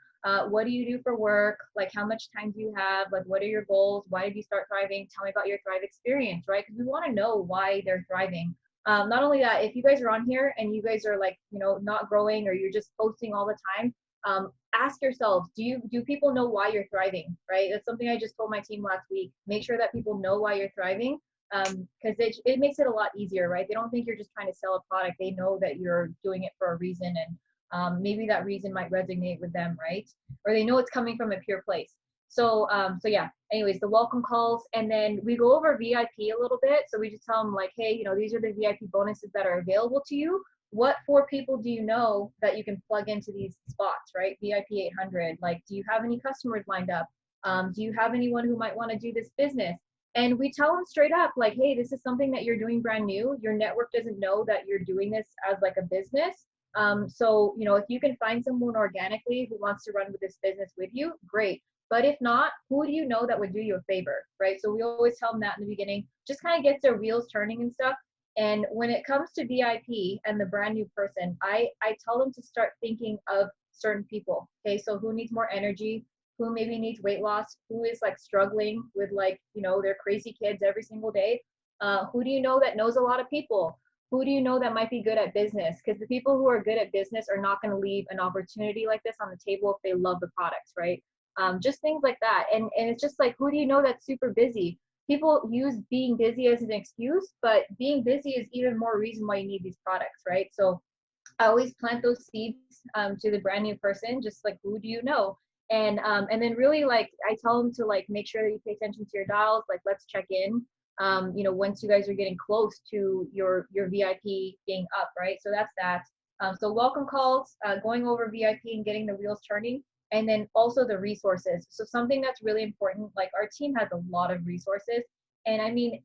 What do you do for work? Like how much time do you have? Like what are your goals? Why did you start thriving? Tell me about your Thrive experience, right? Because we want to know why they're thriving. Not only that, if you guys are on here and you guys are like, not growing, or you're just posting all the time, ask yourselves, do people know why you're thriving, right? That's something I just told my team last week. Make sure that people know why you're thriving, because it makes it a lot easier, right? They don't think you're just trying to sell a product. They know that you're doing it for a reason, and maybe that reason might resonate with them, right? Or they know it's coming from a pure place. So yeah, anyways, the welcome calls, and then we go over VIP a little bit. So we just tell them like, hey, these are the VIP bonuses that are available to you. What 4 people do you know that you can plug into these spots, right? VIP 800. Like, do you have any customers lined up? Do you have anyone who might want to do this business? And we tell them straight up, like, hey, this is something that you're doing brand new. Your network doesn't know that you're doing this as like a business. So, if you can find someone organically who wants to run with this business with you, great. But if not, who do you know that would do you a favor, right? So we always tell them that in the beginning, just kind of gets their wheels turning and stuff. And when it comes to VIP and the brand new person, I tell them to start thinking of certain people. Okay, so who needs more energy? Who maybe needs weight loss? Who is like struggling with like, their crazy kids every single day? Who do you know that knows a lot of people? Who do you know that might be good at business? Because the people who are good at business are not going to leave an opportunity like this on the table if they love the products, right? Just things like that. And it's just like, who do you know that's super busy? People use being busy as an excuse, but being busy is even more reason why you need these products, right? So I always plant those seeds to the brand new person, just like, who do you know? And then really like I tell them to like make sure that you pay attention to your dials, like let's check in. Once you guys are getting close to your VIP being up, right? So that's that. So welcome calls, going over VIP and getting the wheels turning, and then also the resources. So something that's really important, like our team has a lot of resources, and I mean,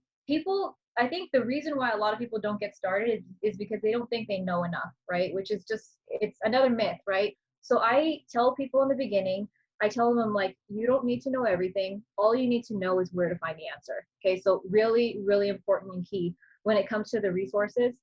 I think the reason why a lot of people don't get started is because they don't think they know enough, right? Which is just, it's another myth, right? So I tell people in the beginning, I tell them like, you don't need to know everything. All you need to know is where to find the answer. Okay, so really, really important and key when it comes to the resources.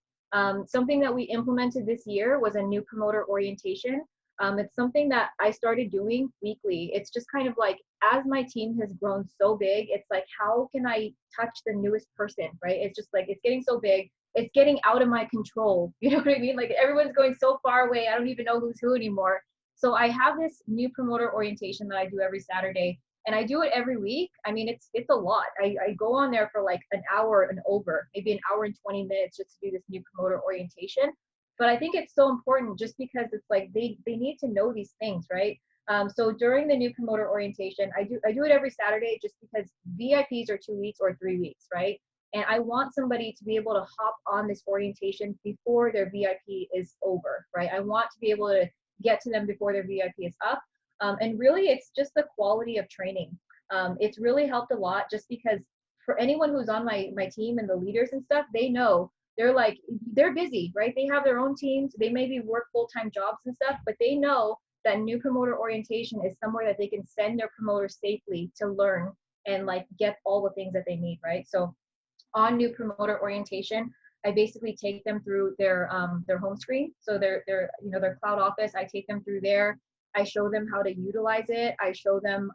Something that we implemented this year was a new promoter orientation. It's something that I started doing weekly. It's just kind of like, as my team has grown so big, it's like, how can I touch the newest person, right? It's just like, it's getting so big. It's getting out of my control. You know what I mean? Like everyone's going so far away. I don't even know who's who anymore. So I have this new promoter orientation that I do every Saturday, and I do it every week. I mean, it's a lot. I go on there for like an hour and over, maybe an hour and 20 minutes just to do this new promoter orientation. But I think it's so important just because it's like they need to know these things, right? So during the new promoter orientation, I do it every Saturday just because VIPs are 2 weeks or 3 weeks, right? And I want somebody to be able to hop on this orientation before their VIP is over, right? I want to be able to get to them before their VIP is up. And really, it's just the quality of training. It's really helped a lot just because for anyone who's on my team and the leaders and stuff, they know they're busy, right? They have their own teams. They maybe work full-time jobs and stuff, but they know that new promoter orientation is somewhere that they can send their promoters safely to learn and like get all the things that they need, right? So on new promoter orientation, I basically take them through their home screen. So their cloud office, I take them through there. I show them how to utilize it. I show them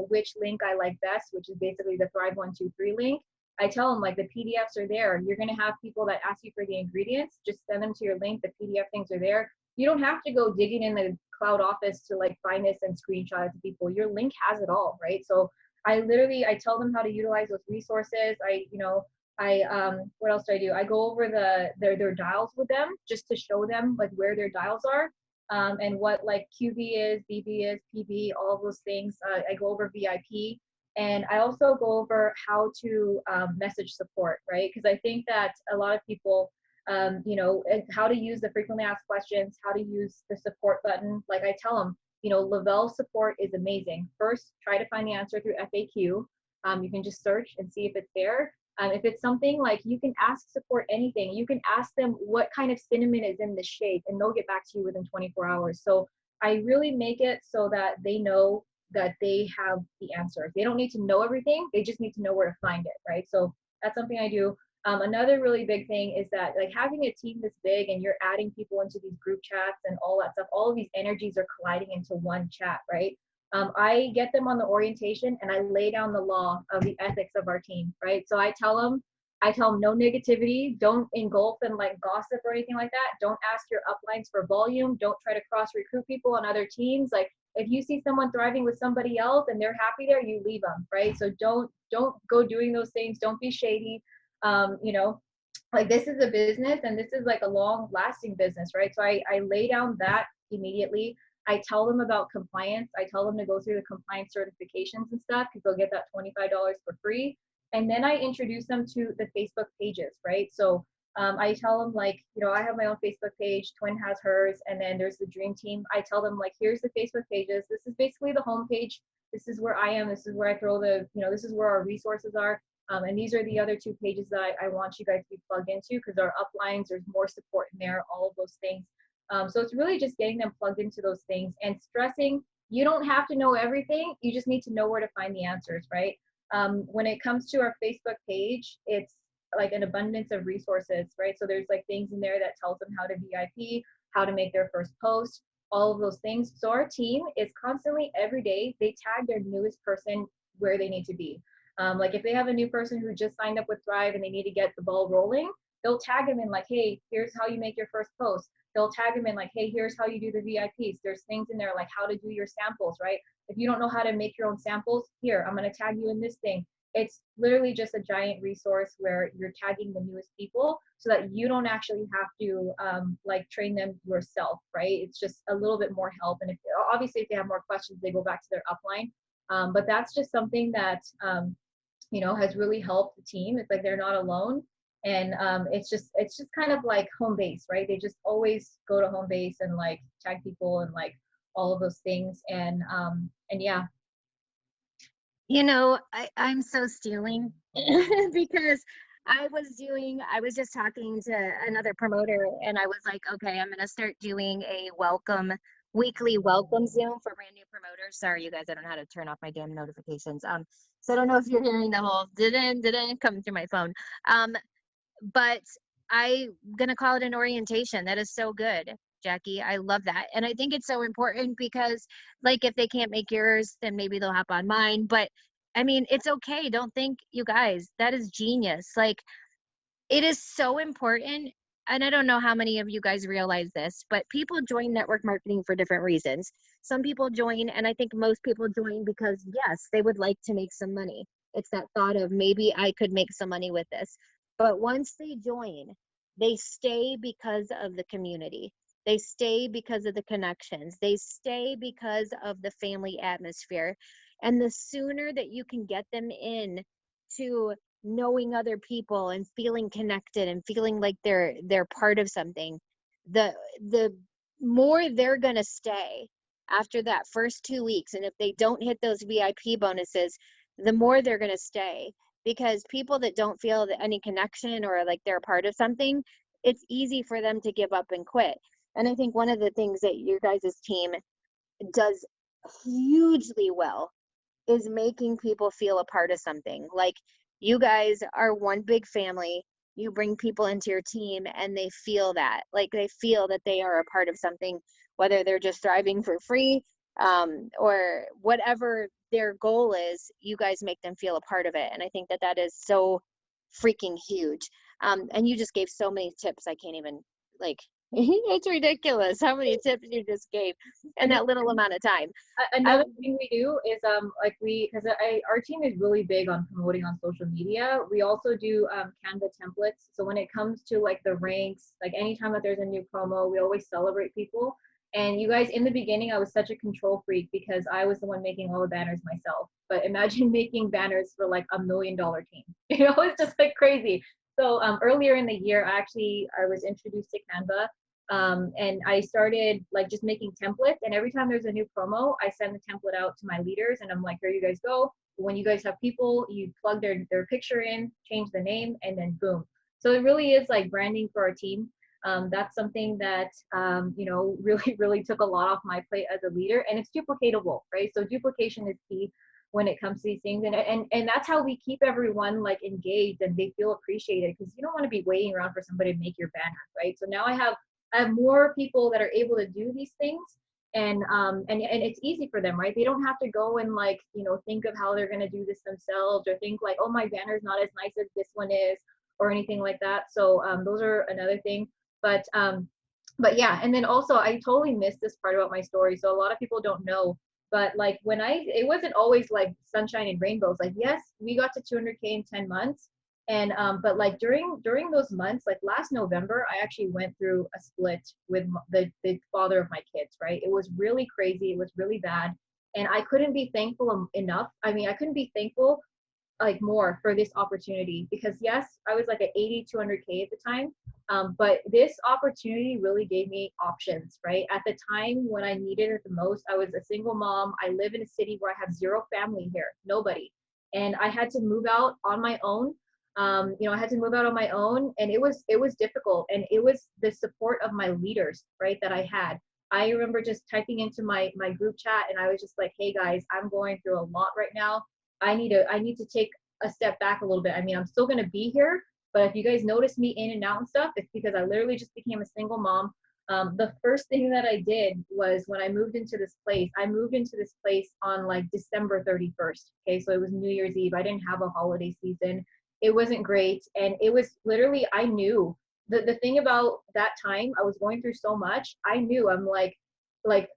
which link I like best, which is basically the Thrive 123 link. I tell them like the PDFs are there. You're gonna have people that ask you for the ingredients. Just send them to your link. The PDF things are there. You don't have to go digging in the cloud office to like find this and screenshot it to people. Your link has it all, right? So I tell them how to utilize those resources. What else do I do? I go over their dials with them just to show them like where their dials are, and what like QV is, BB is, PB, all of those things. I go over VIP, and I also go over how to message support, right? Because I think that a lot of people, how to use the frequently asked questions, how to use the support button. Like I tell them, Lvla support is amazing. First, try to find the answer through FAQ. You can just search and see if it's there. If it's something like you can ask support anything, you can ask them what kind of cinnamon is in the shake and they'll get back to you within 24 hours. So I really make it so that they know that they have the answer. They don't need to know everything. They just need to know where to find it, right? So that's something I do. Another really big thing is that like having a team this big and you're adding people into these group chats and all that stuff, all of these energies are colliding into one chat, right? I get them on the orientation and I lay down the law of the ethics of our team, right? So I tell them no negativity, don't engulf and like gossip or anything like that. Don't ask your uplines for volume. Don't try to cross recruit people on other teams. Like if you see someone thriving with somebody else and they're happy there, you leave them, right? So don't go doing those things. Don't be shady. Um, you know, like this is a business and this is like a long lasting business, right? So I lay down that immediately. I tell them about compliance. I tell them to go through the compliance certifications and stuff because they'll get that $25 for free. And then I introduce them to the Facebook pages, right? So I tell them like, I have my own Facebook page, Twin has hers, and then there's the Dream Team. I tell them like, here's the Facebook pages. This is basically the home page. This is where I am. This is where I throw this is where our resources are. And these are the other two pages that I want you guys to be plugged into because our uplines, there's more support in there, all of those things. So it's really just getting them plugged into those things and stressing you don't have to know everything. You just need to know where to find the answers, right? When it comes to our Facebook page, it's like an abundance of resources, right? So there's like things in there that tells them how to VIP, how to make their first post, all of those things. So our team is constantly every day, they tag their newest person where they need to be. Like if they have a new person who just signed up with Thrive and they need to get the ball rolling, they'll tag them in like, hey, here's how you make your first post. They'll tag them in like, hey, here's how you do the VIPs. There's things in there like how to do your samples, right? If you don't know how to make your own samples, here, I'm going to tag you in this thing. It's literally just a giant resource where you're tagging the newest people so that you don't actually have to like train them yourself, right? It's just a little bit more help. And obviously if they have more questions, they go back to their upline. But that's just something that has really helped the team. It's like they're not alone. And it's just kind of like home base, right? They just always go to home base and like tag people and like all of those things. And yeah. I'm so stealing because I was just talking to another promoter and I was like, okay, I'm going to start doing a weekly welcome Zoom for brand new promoters. Sorry, you guys, I don't know how to turn off my damn notifications. So I don't know if you're hearing the whole didn't come through my phone. But I'm going to call it an orientation. That is so good, Jackie. I love that. And I think it's so important because, like, if they can't make yours, then maybe they'll hop on mine. But I mean, it's okay. Don't think, you guys, that is genius. Like, it is so important. And I don't know how many of you guys realize this, but people join network marketing for different reasons. Some people join, and I think most people join because, yes, they would like to make some money. It's that thought of maybe I could make some money with this. But once they join, they stay because of the community. They stay because of the connections. They stay because of the family atmosphere. And the sooner that you can get them in to knowing other people and feeling connected and feeling like they're part of something, the the more they're going to stay after that first 2 weeks. And if they don't hit those VIP bonuses, the more they're going to stay, because people that don't feel that any connection or like they're a part of something, it's easy for them to give up and quit. And I think one of the things that your guys' team does hugely well is making people feel a part of something. Like, you guys are one big family. You bring people into your team and they feel that. Like, they feel that they are a part of something, whether they're just thriving for free, or whatever their goal is, you guys make them feel a part of it. And I think that that is so freaking huge. And you just gave so many tips. I can't even, like, it's ridiculous how many tips you just gave in that little amount of time. I Another thing we do is like because our team is really big on promoting on social media. We also do Canva templates. So when it comes to like the ranks, like anytime that there's a new promo, we always celebrate people. And you guys, in the beginning, I was such a control freak because I was the one making all the banners myself. But imagine making banners for like $1 million team. You know, it's just like crazy. So earlier in the year, I was introduced to Canva, and I started like just making templates. And every time there's a new promo, I send the template out to my leaders, and I'm like, here you guys go. When you guys have people, you plug their picture in, change the name, and then boom. So it really is like branding for our team. That's something that really really took a lot off my plate as a leader, and it's duplicatable, right? So duplication is key when it comes to these things, and that's how we keep everyone like engaged and they feel appreciated, because you don't want to be waiting around for somebody to make your banner, right? So now I have more people that are able to do these things, and it's easy for them, right? They don't have to go and like think of how they're going to do this themselves, or think like, oh, my banner's not as nice as this one is, or anything like that. So those are another thing. But yeah, and then also I totally missed this part about my story. So a lot of people don't know, but like it wasn't always like sunshine and rainbows. Like, yes, we got to 200K in 10 months. And but like during those months, like last November, I actually went through a split with the father of my kids, right? It was really crazy. It was really bad. And I couldn't be thankful enough. I mean, I couldn't be thankful like more for this opportunity, because yes, I was like at 80 200K at the time, but this opportunity really gave me options, right? At the time when I needed it the most, I was a single mom. I live in a city where I have zero family here, nobody, and I had to move out on my own. I had to move out on my own, and it was difficult, and it was the support of my leaders, right, that I had. I remember just typing into my group chat, and I was just like, hey guys, I'm going through a lot right now. I need to take a step back a little bit. I mean, I'm still gonna be here, but if you guys notice me in and out and stuff, it's because I literally just became a single mom. The first thing that I did was, when I moved into this place, I moved into this place on like December 31st. Okay, so it was New Year's Eve. I didn't have a holiday season. It wasn't great, and it was literally, I knew the thing about that time, I was going through so much. I knew, I'm like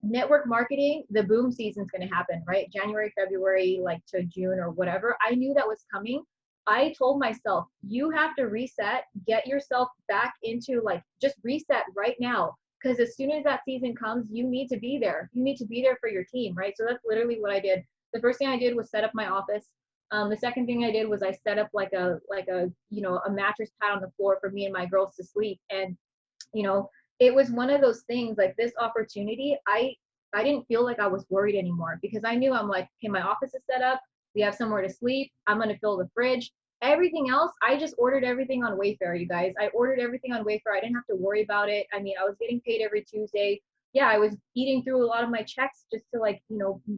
network marketing, the boom season's going to happen, right? January, February, like to June or whatever. I knew that was coming. I told myself, you have to reset, get yourself back into like, just reset right now. Because as soon as that season comes, you need to be there. You need to be there for your team, right? So that's literally what I did. The first thing I did was set up my office. The second thing I did was I set up like a mattress pad on the floor for me and my girls to sleep. And you know it was one of those things, like this opportunity, I didn't feel like I was worried anymore, because I knew, I'm like, okay, my office is set up, we have somewhere to sleep, I'm going to fill the fridge. Everything else, I just ordered everything on Wayfair, you guys. I ordered everything on Wayfair. I didn't have to worry about it. I mean, I was getting paid every Tuesday. Yeah, I was eating through a lot of my checks just to like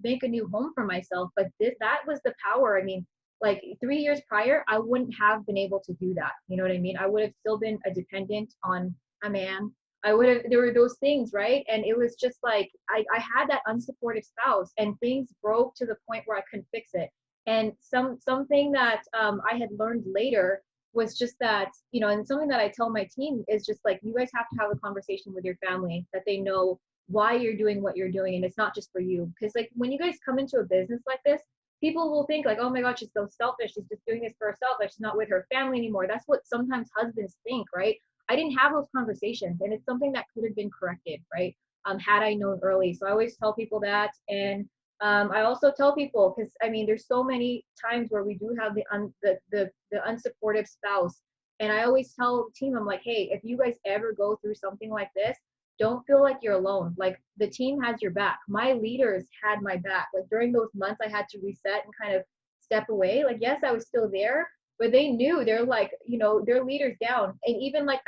make a new home for myself. But that was the power. I mean, like 3 years prior, I wouldn't have been able to do that. You know what I mean? I would have still been a dependent on a man. I would have, there were those things, right? And it was just like, I had that unsupportive spouse, and things broke to the point where I couldn't fix it. And something that I had learned later was just that, and something that I tell my team is just like, you guys have to have a conversation with your family, that they know why you're doing what you're doing, and it's not just for you. Because like when you guys come into a business like this, people will think like, oh my god, she's so selfish, she's just doing this for herself, like she's not with her family anymore. That's what sometimes husbands think, right? I didn't have those conversations, and it's something that could have been corrected, right? Had I known early. So I always tell people that. And I also tell people, because I mean, there's so many times where we do have the unsupportive spouse, and I always tell the team, I'm like, hey, if you guys ever go through something like this, don't feel like you're alone. Like, the team has your back. My leaders had my back. Like, during those months I had to reset and kind of step away. Like, yes, I was still there, but they knew, they're like, you know, their leaders down. And even like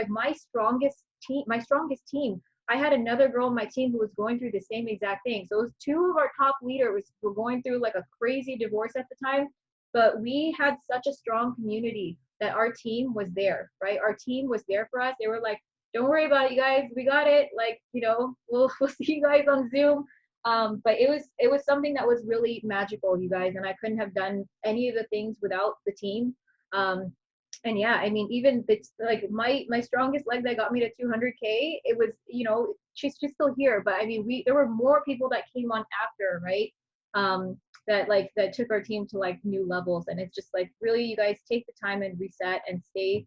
my strongest team, I had another girl on my team who was going through the same exact thing. So it was two of our top leaders were going through like a crazy divorce at the time, but we had such a strong community that our team was there, right? Our team was there for us. They were like, don't worry about it, you guys, we got it. Like, you know, we'll see you guys on Zoom. But it was something that was really magical, you guys, and I couldn't have done any of the things without the team. Um, and yeah, I mean, even it's like my strongest leg that got me to 200K, it was, you know, she's still here, but I mean, there were more people that came on after, right? That took our team to like new levels. And it's just like, really, you guys take the time and reset and stay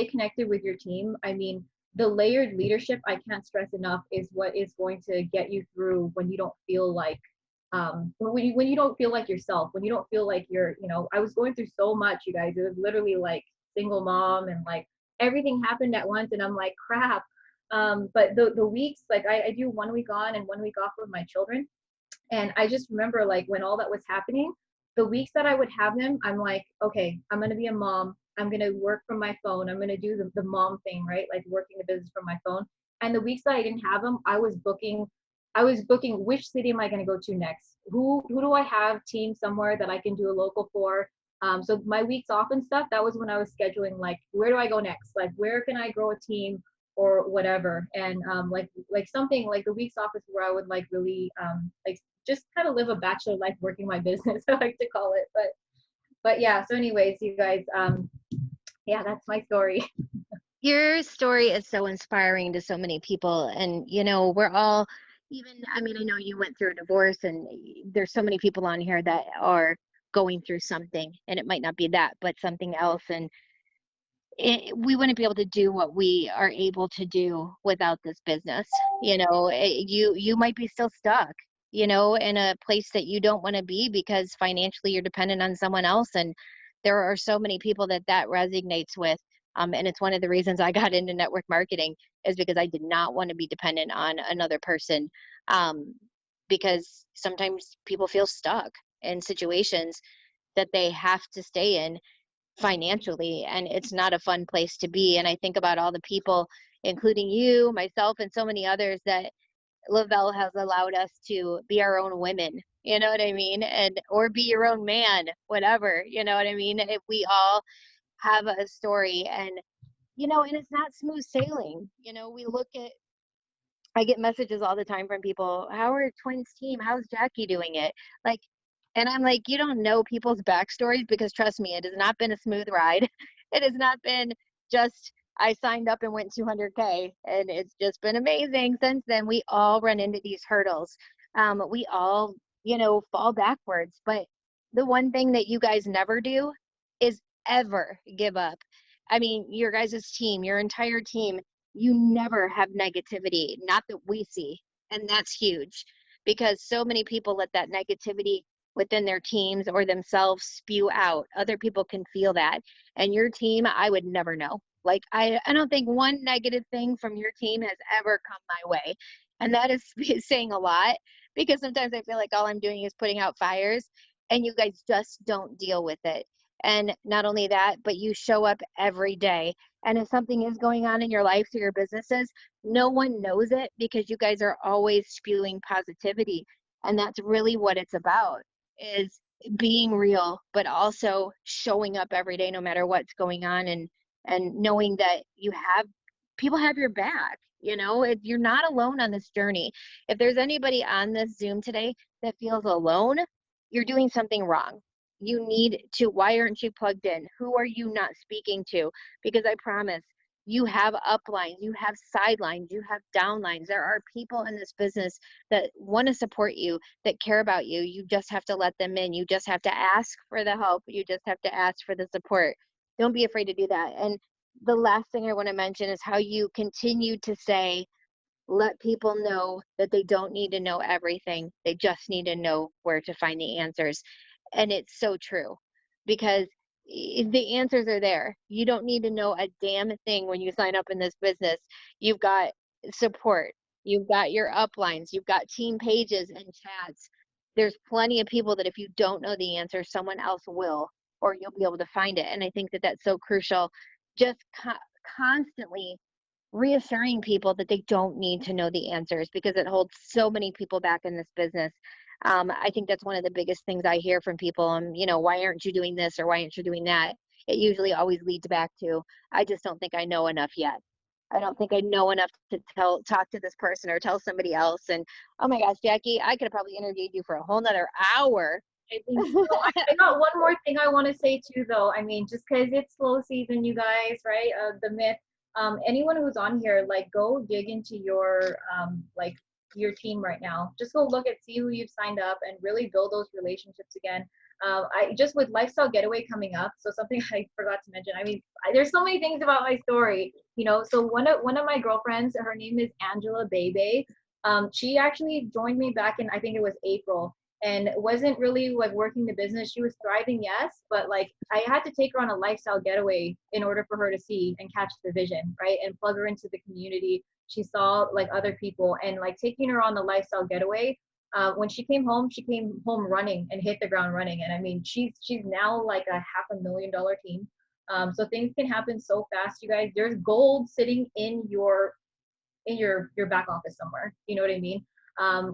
connected with your team. I mean, the layered leadership, I can't stress enough, is what is going to get you through when you don't feel like when you don't feel like yourself, when you don't feel like you're, you know, I was going through so much, you guys. It was literally like single mom, and like everything happened at once, and I'm like, crap. But the weeks, like I do 1 week on and 1 week off with my children. And I just remember, like, when all that was happening, the weeks that I would have them, I'm like, okay, I'm going to be a mom. I'm going to work from my phone. I'm going to do the mom thing, right? Like working the business from my phone. And the weeks that I didn't have them, I was booking which city am I going to go to next? Who do I have team somewhere that I can do a local for? So my weeks off and stuff, that was when I was scheduling, like, where do I go next? Like, where can I grow a team or whatever? And like something like the weeks off is where I would like really like just kind of live a bachelor life working my business, I like to call it. But yeah, so anyways, you guys, yeah, that's my story. Your story is so inspiring to so many people. And, you know, we're all, even, I mean, I know you went through a divorce, and there's so many people on here that are going through something, and it might not be that, but something else. And we wouldn't be able to do what we are able to do without this business. You know, you might be still stuck, you know, in a place that you don't want to be because financially you're dependent on someone else. And there are so many people that resonates with. And it's one of the reasons I got into network marketing, is because I did not want to be dependent on another person. Um, because sometimes people feel stuck in situations that they have to stay in financially, and it's not a fun place to be. And I think about all the people, including you, myself, and so many others, that Lvla has allowed us to be our own women, you know what I mean, and or be your own man, whatever, you know what I mean. If we all have a story, and you know, and it's not smooth sailing. You know, we look at, I get messages all the time from people, how are twins team? How's Jackie doing it? Like, and I'm like, you don't know people's backstories, because trust me, it has not been a smooth ride. It has not been just, I signed up and went 200K and it's just been amazing since then. We all run into these hurdles. We all, you know, fall backwards. But the one thing that you guys never do is ever give up. I mean, your guys' team, your entire team, you never have negativity, not that we see. And that's huge, because so many people let that negativity within their teams or themselves spew out. Other people can feel that. And your team, I would never know. Like, I don't think one negative thing from your team has ever come my way. And that is saying a lot, because sometimes I feel like all I'm doing is putting out fires, and you guys just don't deal with it. And not only that, but you show up every day. And if something is going on in your life or your businesses, no one knows it, because you guys are always spewing positivity. And that's really what it's about, is being real, but also showing up every day no matter what's going on, and knowing that you have people have your back. You know, you're not alone on this journey. If there's anybody on this Zoom today that feels alone, you're doing something wrong. You need to, why aren't you plugged in? Who are you not speaking to? Because I promise, you have uplines, you have sidelines, you have downlines. There are people in this business that want to support you, that care about you. You just have to let them in. You just have to ask for the help. You just have to ask for the support. Don't be afraid to do that. And the last thing I want to mention is how you continue to say, let people know that they don't need to know everything. They just need to know where to find the answers. And it's so true because the answers are there. You don't need to know a damn thing when you sign up in this business. You've got support, you've got your uplines, you've got team pages and chats. There's plenty of people that if you don't know the answer, someone else will, or you'll be able to find it. And I think that that's so crucial. Just constantly reassuring people that they don't need to know the answers because it holds so many people back in this business. I think that's one of the biggest things I hear from people. Why aren't you doing this or why aren't you doing that? It usually always leads back to, I just don't think I know enough yet. I don't think I know enough to talk to this person or tell somebody else. And oh my gosh, Jackie, I could have probably interviewed you for a whole nother hour. I think so. I got one more thing I want to say too, though. I mean, just because it's slow season, you guys, right? The myth. Anyone who's on here, like, go dig into your like your team right now. Just go look at, see who you've signed up, and really build those relationships again. I just with lifestyle getaway coming up, so something I forgot to mention. I mean, there's so many things about my story, you know. So one of my girlfriends, her name is Angela Bebe. She actually joined me back in, I think it was April, and wasn't really like working the business. She was thriving, yes, but like I had to take her on a lifestyle getaway in order for her to see and catch the vision, right? And plug her into the community. She saw like other people, and like taking her on the lifestyle getaway. When she came home running and hit the ground running. And I mean, she's now like a $500,000 team. So things can happen so fast, you guys. There's gold sitting in your back office somewhere. You know what I mean?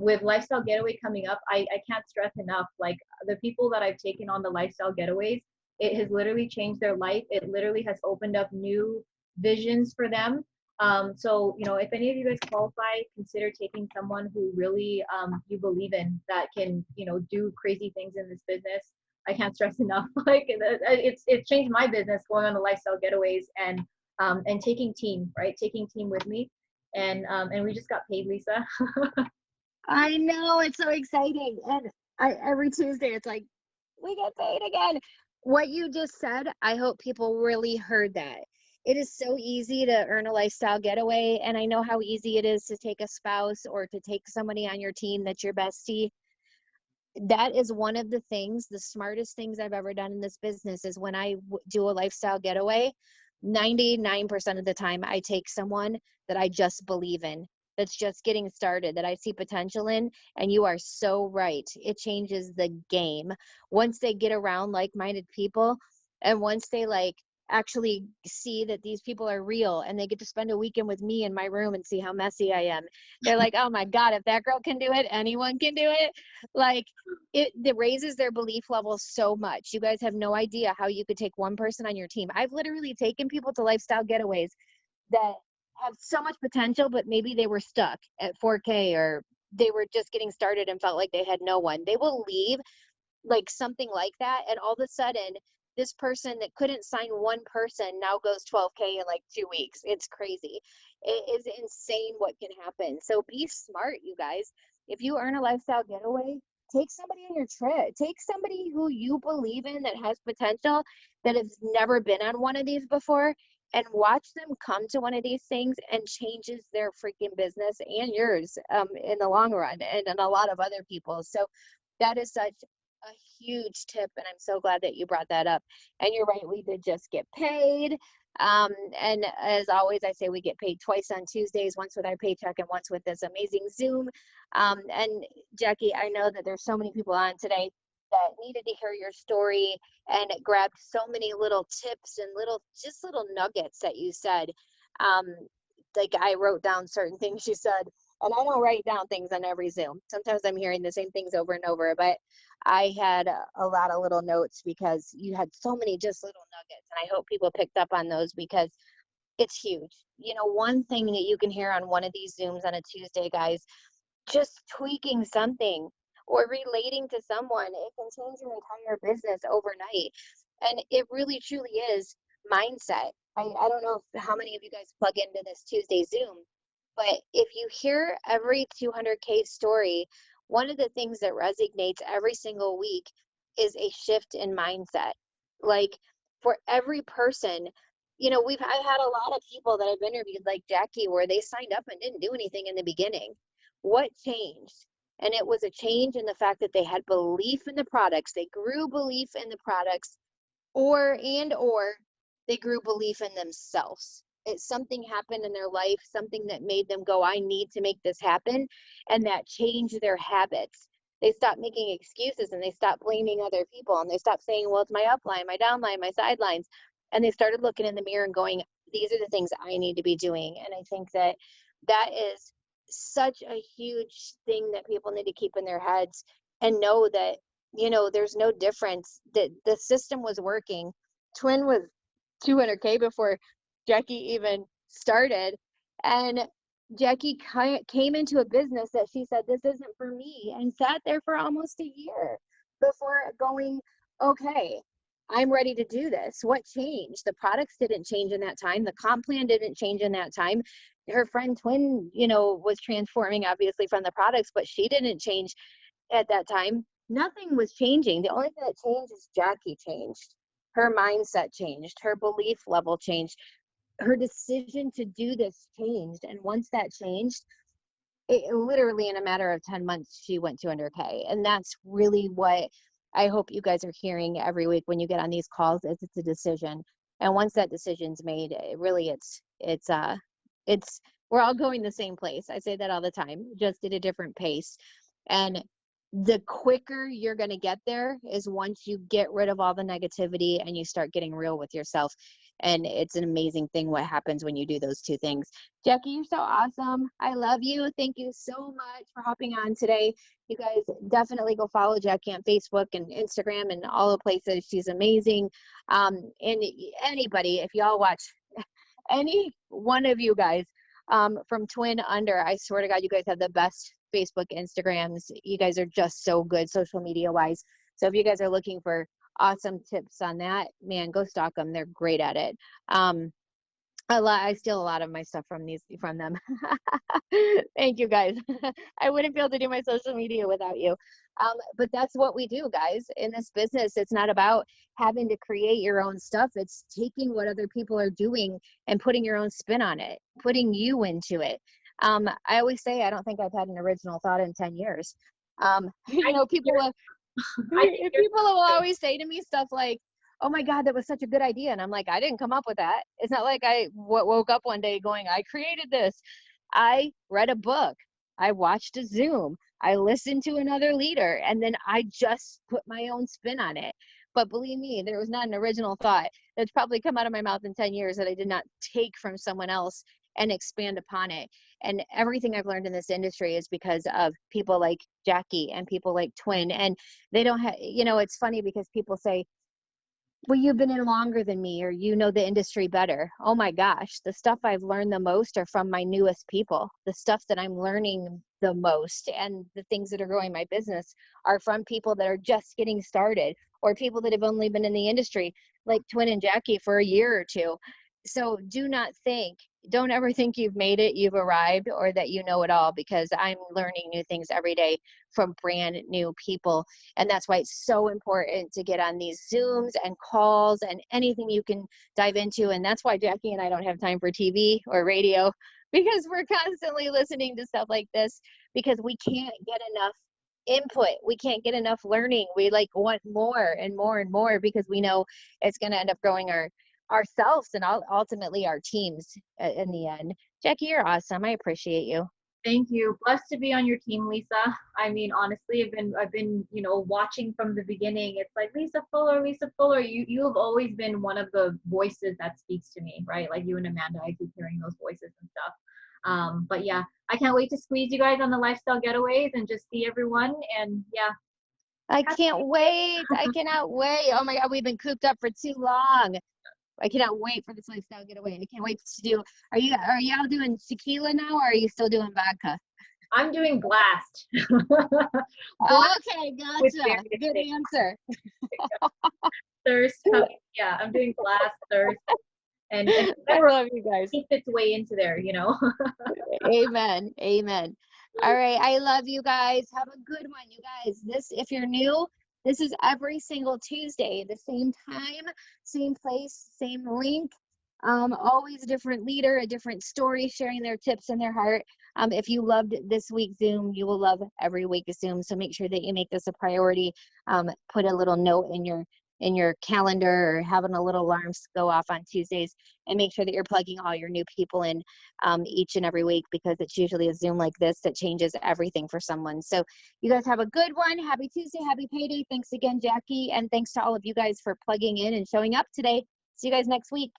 With lifestyle getaway coming up, I can't stress enough, like the people that I've taken on the lifestyle getaways, it has literally changed their life. It literally has opened up new visions for them. So if any of you guys qualify, consider taking someone who really you believe in, that can do crazy things in this business. I can't stress enough. Like it's changed my business going on the lifestyle getaways, and taking team, right, taking team with me. And we just got paid, Lisa. I know, it's so exciting. And every Tuesday it's like, we get paid again. What you just said, I hope people really heard that. It is so easy to earn a lifestyle getaway. And I know how easy it is to take a spouse or to take somebody on your team that's your bestie. That is one of the things, the smartest things I've ever done in this business is when I do a lifestyle getaway, 99% of the time I take someone that I just believe in, that's just getting started, that I see potential in. And you are so right. It changes the game. Once they get around like-minded people, and once they actually see that these people are real and they get to spend a weekend with me in my room and see how messy I am, they're like, oh my God, if that girl can do it, anyone can do it. Like, it raises their belief level so much. You guys have no idea how you could take one person on your team. I've literally taken people to lifestyle getaways that have so much potential, but maybe they were stuck at 4K, or they were just getting started and felt like they had no one. They will leave like something like that, and all of a sudden this person that couldn't sign one person now goes 12K in like 2 weeks. It's crazy. It is insane what can happen. So be smart, you guys. If you earn a lifestyle getaway, take somebody on your trip. Take somebody who you believe in, that has potential, that has never been on one of these before, and watch them come to one of these things and changes their freaking business and yours, in the long run, and a lot of other people. So that is such a huge tip, and I'm so glad that you brought that up. And you're right, we did just get paid. And as always, I say we get paid twice on Tuesdays, once with our paycheck and once with this amazing Zoom. And Jackie, I know that there's so many people on today that needed to hear your story and grabbed so many little tips and little nuggets that you said. Um, like, I wrote down certain things you said, and I don't write down things on every Zoom. Sometimes I'm hearing the same things over and over, but I had a lot of little notes because you had so many just little nuggets, and I hope people picked up on those because it's huge. One thing that you can hear on one of these Zooms on a Tuesday, guys, just tweaking something or relating to someone, it can change your entire business overnight. And it really truly is mindset. I don't know how many of you guys plug into this Tuesday Zoom, but if you hear every 200K story, one of the things that resonates every single week is a shift in mindset. Like, for every person, I had a lot of people that I've interviewed like Jackie where they signed up and didn't do anything in the beginning. What changed? And it was a change in the fact that they had belief in the products. They grew belief in the products, or they grew belief in themselves. Something happened in their life, something that made them go, I need to make this happen. And that changed their habits. They stopped making excuses and they stopped blaming other people and they stopped saying, well, it's my upline, my downline, my sidelines. And they started looking in the mirror and going, these are the things I need to be doing. And I think that that is such a huge thing that people need to keep in their heads and know that, there's no difference, that the system was working. Twin was 200K before Jackie even started. And Jackie came into a business that she said, this isn't for me, and sat there for almost a year before going, okay, I'm ready to do this. What changed? The products didn't change in that time. The comp plan didn't change in that time. Her friend Twin, was transforming obviously from the products, but she didn't change at that time. Nothing was changing. The only thing that changed is Jackie changed. Her mindset changed. Her belief level changed. Her decision to do this changed. And once that changed, it literally in a matter of 10 months, she went 200K. And that's really what I hope you guys are hearing every week when you get on these calls, is it's a decision. And once that decision's made, it's we're all going the same place. I say that all the time, just at a different pace. And the quicker you're going to get there is once you get rid of all the negativity and you start getting real with yourself. And it's an amazing thing what happens when you do those two things. Jackie, you're so awesome. I love you. Thank you so much for hopping on today. You guys definitely go follow Jackie on Facebook and Instagram and all the places. She's amazing. And anybody, if y'all watch any one of you guys from Twin Under, I swear to God, you guys have the best Facebook, Instagrams. You guys are just so good social media wise. So if you guys are looking for awesome tips on that, man, go stalk them. They're great at it. I steal a lot of my stuff from them. Thank you guys. I wouldn't be able to do my social media without you. But that's what we do, guys. In this business, it's not about having to create your own stuff. It's taking what other people are doing and putting your own spin on it, putting you into it. I always say I don't think I've had an original thought in 10 years. People people will always say to me stuff like, oh my God, that was such a good idea. And I'm like, I didn't come up with that. It's not like I woke up one day going, I created this. I read a book. I watched a Zoom. I listened to another leader. And then I just put my own spin on it. But believe me, there was not an original thought that's probably come out of my mouth in 10 years that I did not take from someone else and expand upon it. And everything I've learned in this industry is because of people like Jackie and people like Twin. And they don't have, it's funny because people say, well, you've been in longer than me, or you know the industry better. Oh my gosh, the stuff I've learned the most are from my newest people. The stuff that I'm learning the most and the things that are growing my business are from people that are just getting started, or people that have only been in the industry like Twin and Jackie for a year or two. So don't ever think you've made it, you've arrived, or that you know it all, because I'm learning new things every day from brand new people. And that's why it's so important to get on these Zooms and calls and anything you can dive into. And that's why Jackie and I don't have time for TV or radio, because we're constantly listening to stuff like this, because we can't get enough input. We can't get enough learning. We want more and more and more, because we know it's going to end up growing ourselves and ultimately our teams in the end. Jackie, you're awesome. I appreciate you. Thank you. Blessed to be on your team, Lisa. I mean, honestly, I've been, watching from the beginning. It's like Lisa Fuller. You have always been one of the voices that speaks to me, right? Like you and Amanda, I keep hearing those voices and stuff. But yeah, I can't wait to squeeze you guys on the lifestyle getaways and just see everyone. And yeah. I can't wait. I cannot wait. Oh my God, we've been cooped up for too long. I cannot wait for this lifestyle getaway. I can't wait to do. Are y'all doing tequila now, or are you still doing vodka? I'm doing blast. Okay, gotcha. Good answer. Thirst. Yeah, I'm doing blast, thirst, and I love you guys. Keep its way into there, Amen. Amen. All right. I love you guys. Have a good one, you guys. If you're new, this is every single Tuesday, the same time, same place, same link. Always a different leader, a different story, sharing their tips and their heart. If you loved this week's Zoom, you will love every week's Zoom. So make sure that you make this a priority. Put a little note in your calendar, or having a little alarms go off on Tuesdays, and make sure that you're plugging all your new people in each and every week, because it's usually a Zoom like this that changes everything for someone. So you guys have a good one. Happy Tuesday, happy payday. Thanks again, Jackie, and thanks to all of you guys for plugging in and showing up today. See you guys next week.